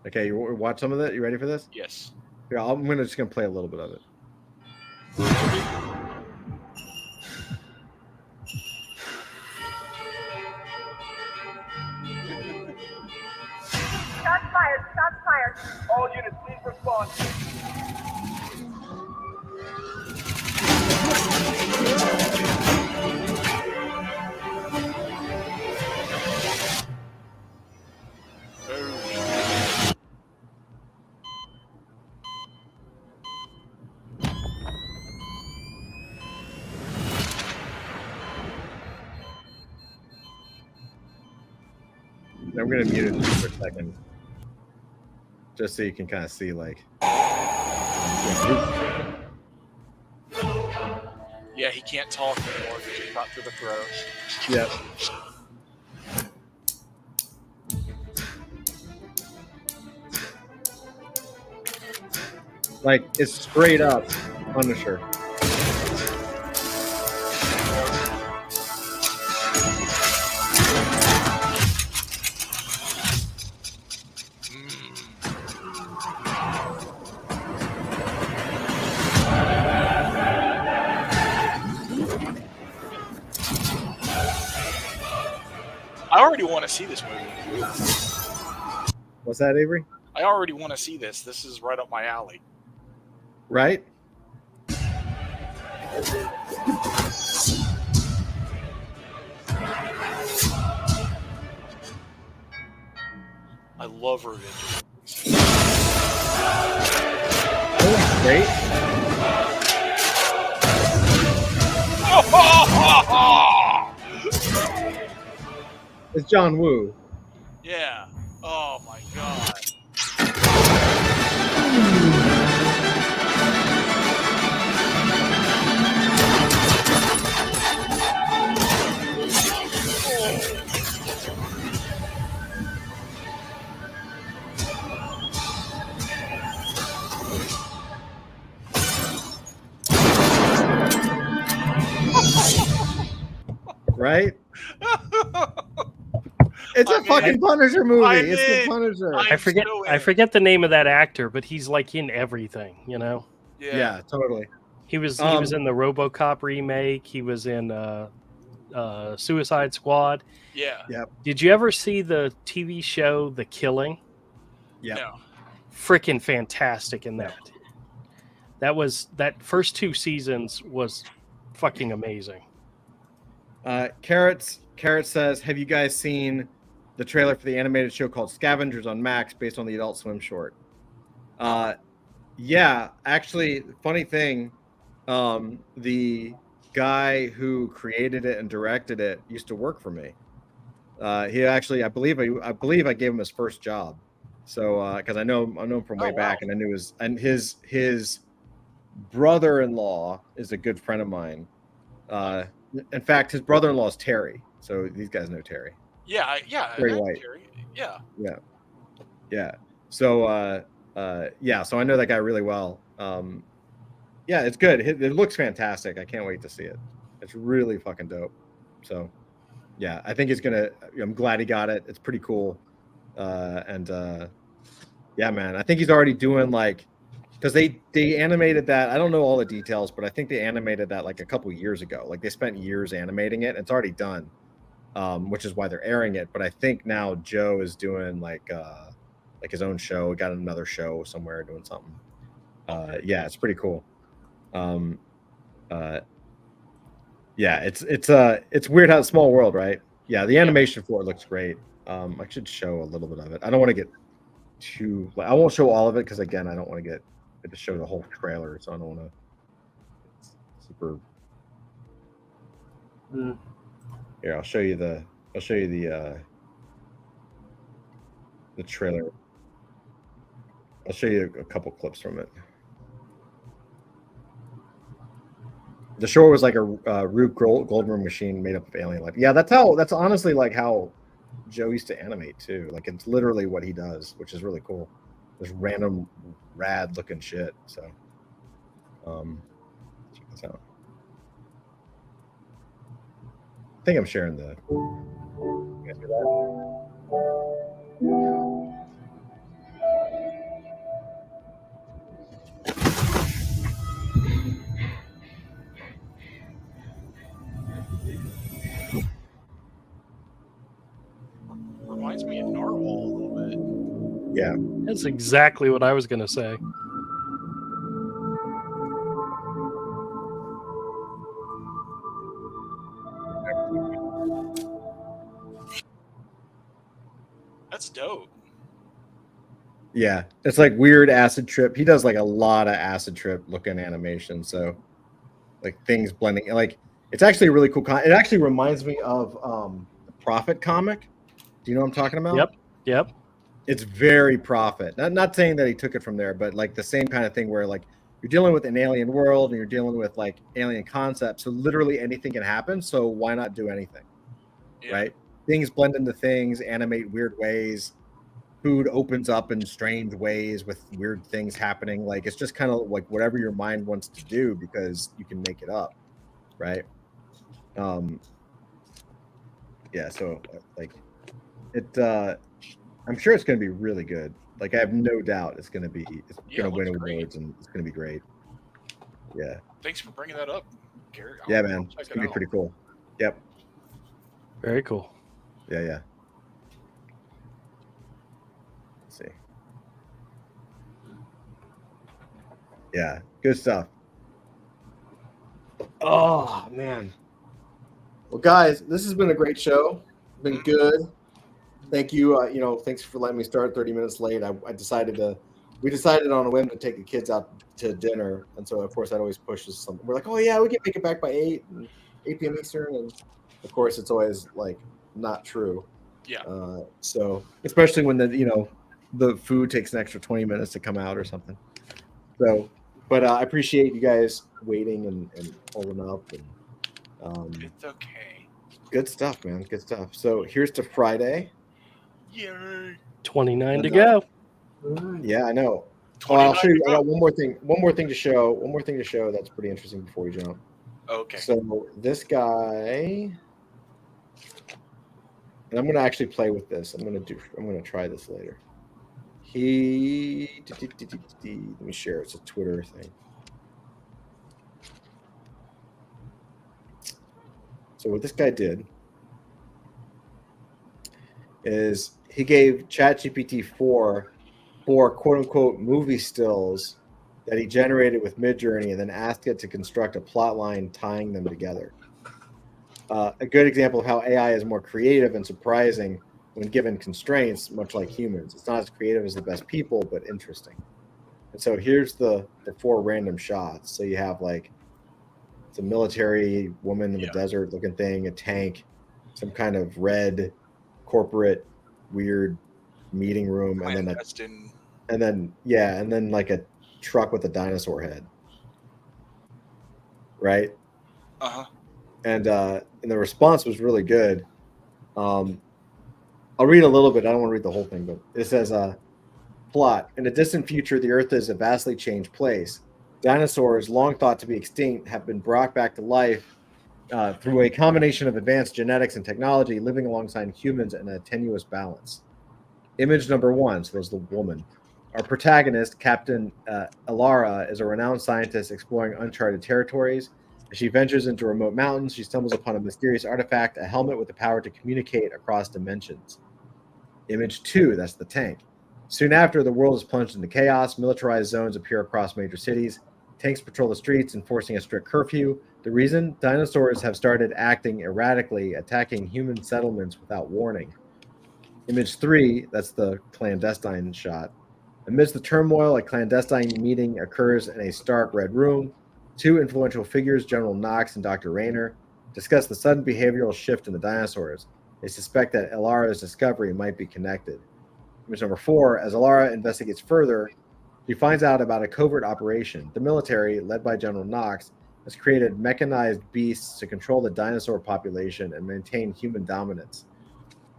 Okay, you watch some of it. You ready for this? Yes. Here, I'm just gonna play a little bit of it. Shots fired! Shots fired! All units, please respond. Oh, I'm gonna mute it just for a second, just so you can kind of see like. yeah, he can't talk anymore because he's not through the throat. Yeah. Like it's straight up Punisher. already want to see this movie. What's that, Avery? I already want to see this. This is right up my alley. Right? I love revenge. Oh, great. It's John Woo. Yeah. Oh my god. Right? It's a I mean, fucking Punisher movie. I'm It's the in. Punisher. I'm I forget so I in. forget the name of that actor, but he's like in everything, you know. Yeah, totally. He was Um, in the RoboCop remake. He was in Suicide Squad. Yeah. Yep. Did you ever see the TV show The Killing? Yep. No. Freaking fantastic in that. That first 2 seasons was fucking amazing. Carrot says, have you guys seen the trailer for the animated show called Scavengers on Max based on the Adult Swim short? Yeah, actually, funny thing, the guy who created it and directed it used to work for me. He actually, I believe I gave him his first job. So, because I know him from way back, and I knew his brother-in-law is a good friend of mine. In fact, his brother-in-law is Terry. So these guys know Terry. Yeah. Terry White. Yeah. Yeah. So, so I know that guy really well. Yeah, it's good. It looks fantastic. I can't wait to see it. It's really fucking dope. So, yeah, I think I'm glad he got it. It's pretty cool. Yeah, man, I think he's already doing because they animated that. I don't know all the details, but I think they animated that like a couple years ago. Like they spent years animating it. And it's already done, which is why they're airing it. But I think now Joe is doing like his own show. He got another show somewhere doing something. Yeah, it's pretty cool. Yeah, it's weird how small world, right? Yeah, the animation for it looks great. I should show a little bit of it. I don't want to get I won't show all of it because again, I don't want to get to show the whole trailer, so I don't want to. Super. Here, I'll show you the trailer. I'll show you a couple clips from it. The shore was like a Rube Goldberg machine made up of alien life. Yeah, that's honestly like how Joe used to animate too. Like it's literally what he does, which is really cool. There's random rad looking shit. So check this out. I think I'm sharing the. You guys hear Reminds me of Narwhal a little bit. Yeah. That's exactly what I was going to say. That's dope. Yeah, it's like weird acid trip. He does like a lot of acid trip looking animation. So like things blending, like it's actually a really cool. It actually reminds me of the Prophet comic. Do you know what I'm talking about? Yep. It's very Prophet. Not saying that he took it from there, but like the same kind of thing where like you're dealing with an alien world and you're dealing with like alien concepts. So literally anything can happen. So why not do anything? Yeah. Right? Things blend into things, animate weird ways. Food opens up in strange ways with weird things happening. Like it's just kind of like whatever your mind wants to do because you can make it up, right? Yeah. So like it. I'm sure it's going to be really good. Like I have no doubt it's going to win awards and it's going to be great. Yeah. Thanks for bringing that up, Gary. Yeah, man. It's going to be pretty cool. Yep. Very cool. Yeah. Yeah, good stuff. Oh man. Well, guys, this has been a great show. Been good. Thank you. Thanks for letting me start 30 minutes late. We decided on a whim to take the kids out to dinner, and so of course that always pushes something. We're like, oh yeah, we can make it back by 8 p.m. Eastern, and of course it's always like not true. Yeah. So especially when the food takes an extra 20 minutes to come out or something. So, but I appreciate you guys waiting and holding up and It's okay. good stuff, man. Good stuff. So here's to Friday. Yay. 29 to And, go. Yeah, I know. Oh, 29 I'll show you. to I go. got one more thing to show. One more thing to show that's pretty interesting before we jump. Okay. So this guy, and I'm gonna actually play with this. I'm gonna try this later. Let me share. It's a Twitter thing. So what this guy did is he gave ChatGPT 4 quote unquote movie stills that he generated with Midjourney and then asked it to construct a plot line tying them together. A good example of how AI is more creative and surprising when given constraints, much like humans. It's not as creative as the best people, but interesting. And so here's the 4 random shots. So you have like it's a military woman in the desert looking thing, a tank, some kind of red corporate weird meeting room, and then like a truck with a dinosaur head. Right? Uh-huh. And the response was really good. I'll read a little bit. I don't want to read the whole thing, but it says plot. In a distant future, the Earth is a vastly changed place. Dinosaurs, long thought to be extinct, have been brought back to life through a combination of advanced genetics and technology, living alongside humans in a tenuous balance. Image number 1, so there's the woman. Our protagonist, Captain Elara, is a renowned scientist exploring uncharted territories. As she ventures into remote mountains, she stumbles upon a mysterious artifact, a helmet with the power to communicate across dimensions. Image 2, that's the tank. Soon after, the world is plunged into chaos. Militarized zones appear across major cities. Tanks patrol the streets, enforcing a strict curfew. The reason? Dinosaurs have started acting erratically, attacking human settlements without warning. Image 3, that's the clandestine shot. Amidst the turmoil, a clandestine meeting occurs in a stark red room. 2 influential figures, General Knox and Dr. Rayner, discuss the sudden behavioral shift in the dinosaurs. They suspect that Elara's discovery might be connected. Image number 4, as Elara investigates further, she finds out about a covert operation. The military, led by General Knox, has created mechanized beasts to control the dinosaur population and maintain human dominance.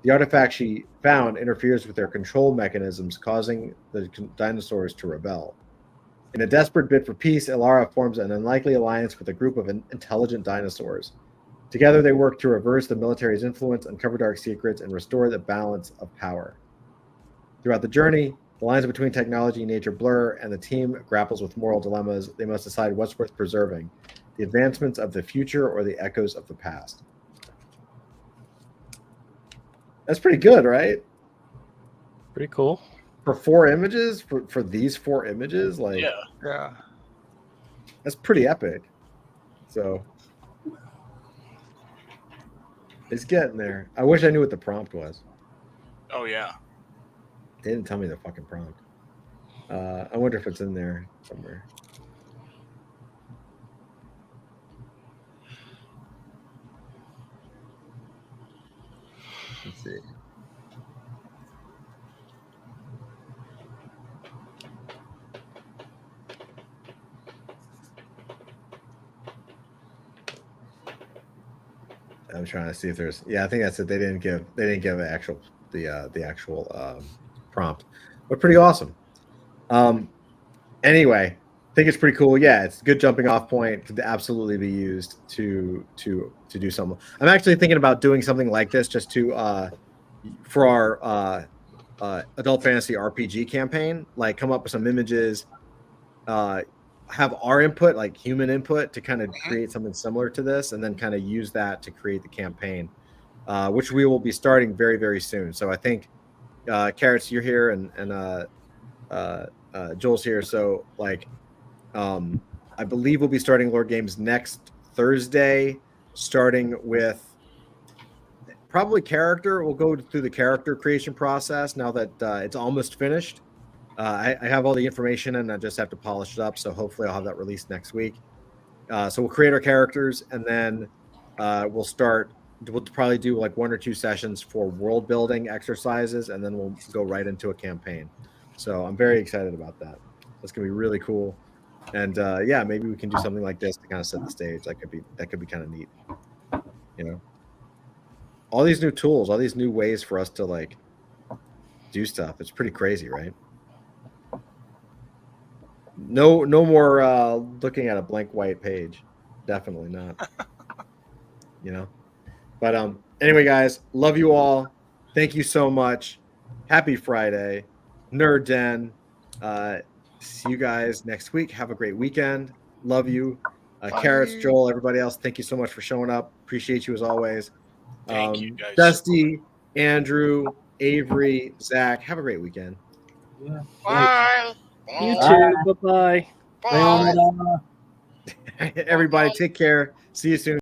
The artifact she found interferes with their control mechanisms, causing the dinosaurs to rebel. In a desperate bid for peace, Elara forms an unlikely alliance with a group of intelligent dinosaurs. Together, they work to reverse the military's influence, uncover dark secrets, and restore the balance of power. Throughout the journey, the lines between technology and nature blur, and the team grapples with moral dilemmas. They must decide what's worth preserving, the advancements of the future or the echoes of the past. That's pretty good, right? Pretty cool. For 4 images, for these 4 images, like Yeah. that's pretty epic. So it's getting there. I wish I knew what the prompt was. Oh yeah. They didn't tell me the fucking prompt. I wonder if it's in there somewhere. Let's see. I'm trying to see if there's. Yeah, I think that's it. They didn't give the actual prompt, but pretty awesome. Anyway, I think it's pretty cool. Yeah, it's a good jumping off point. Could absolutely be used to do something. I'm actually thinking about doing something like this just to for our adult fantasy RPG campaign. Like come up with some images, have our input, like human input, to kind of create something similar to this, and then kind of use that to create the campaign, which we will be starting very, very soon. So I think Carrots, you're here, and Joel's here. So like I believe we'll be starting Lord Games next Thursday, starting with probably character. We'll go through the character creation process now that it's almost finished. I have all the information and I just have to polish it up. So hopefully I'll have that released next week. So we'll create our characters and then we'll probably do like 1 or 2 sessions for world building exercises, and then we'll go right into a campaign. So I'm very excited about that. That's gonna be really cool. And yeah, maybe we can do something like this to kind of set the stage. That could be kind of neat. You know, all these new tools, all these new ways for us to like do stuff. It's pretty crazy, right? No more looking at a blank white page. Definitely not. You know. But anyway, guys, love you all. Thank you so much. Happy Friday. Nerd Den. See you guys next week. Have a great weekend. Love you. Karis, Joel, everybody else, thank you so much for showing up. Appreciate you as always. Thank you, guys. Dusty, Andrew, Avery, Zach, have a great weekend. Yeah. Bye. You Bye. too. Bye-bye. Bye. Everybody, take care. See you soon.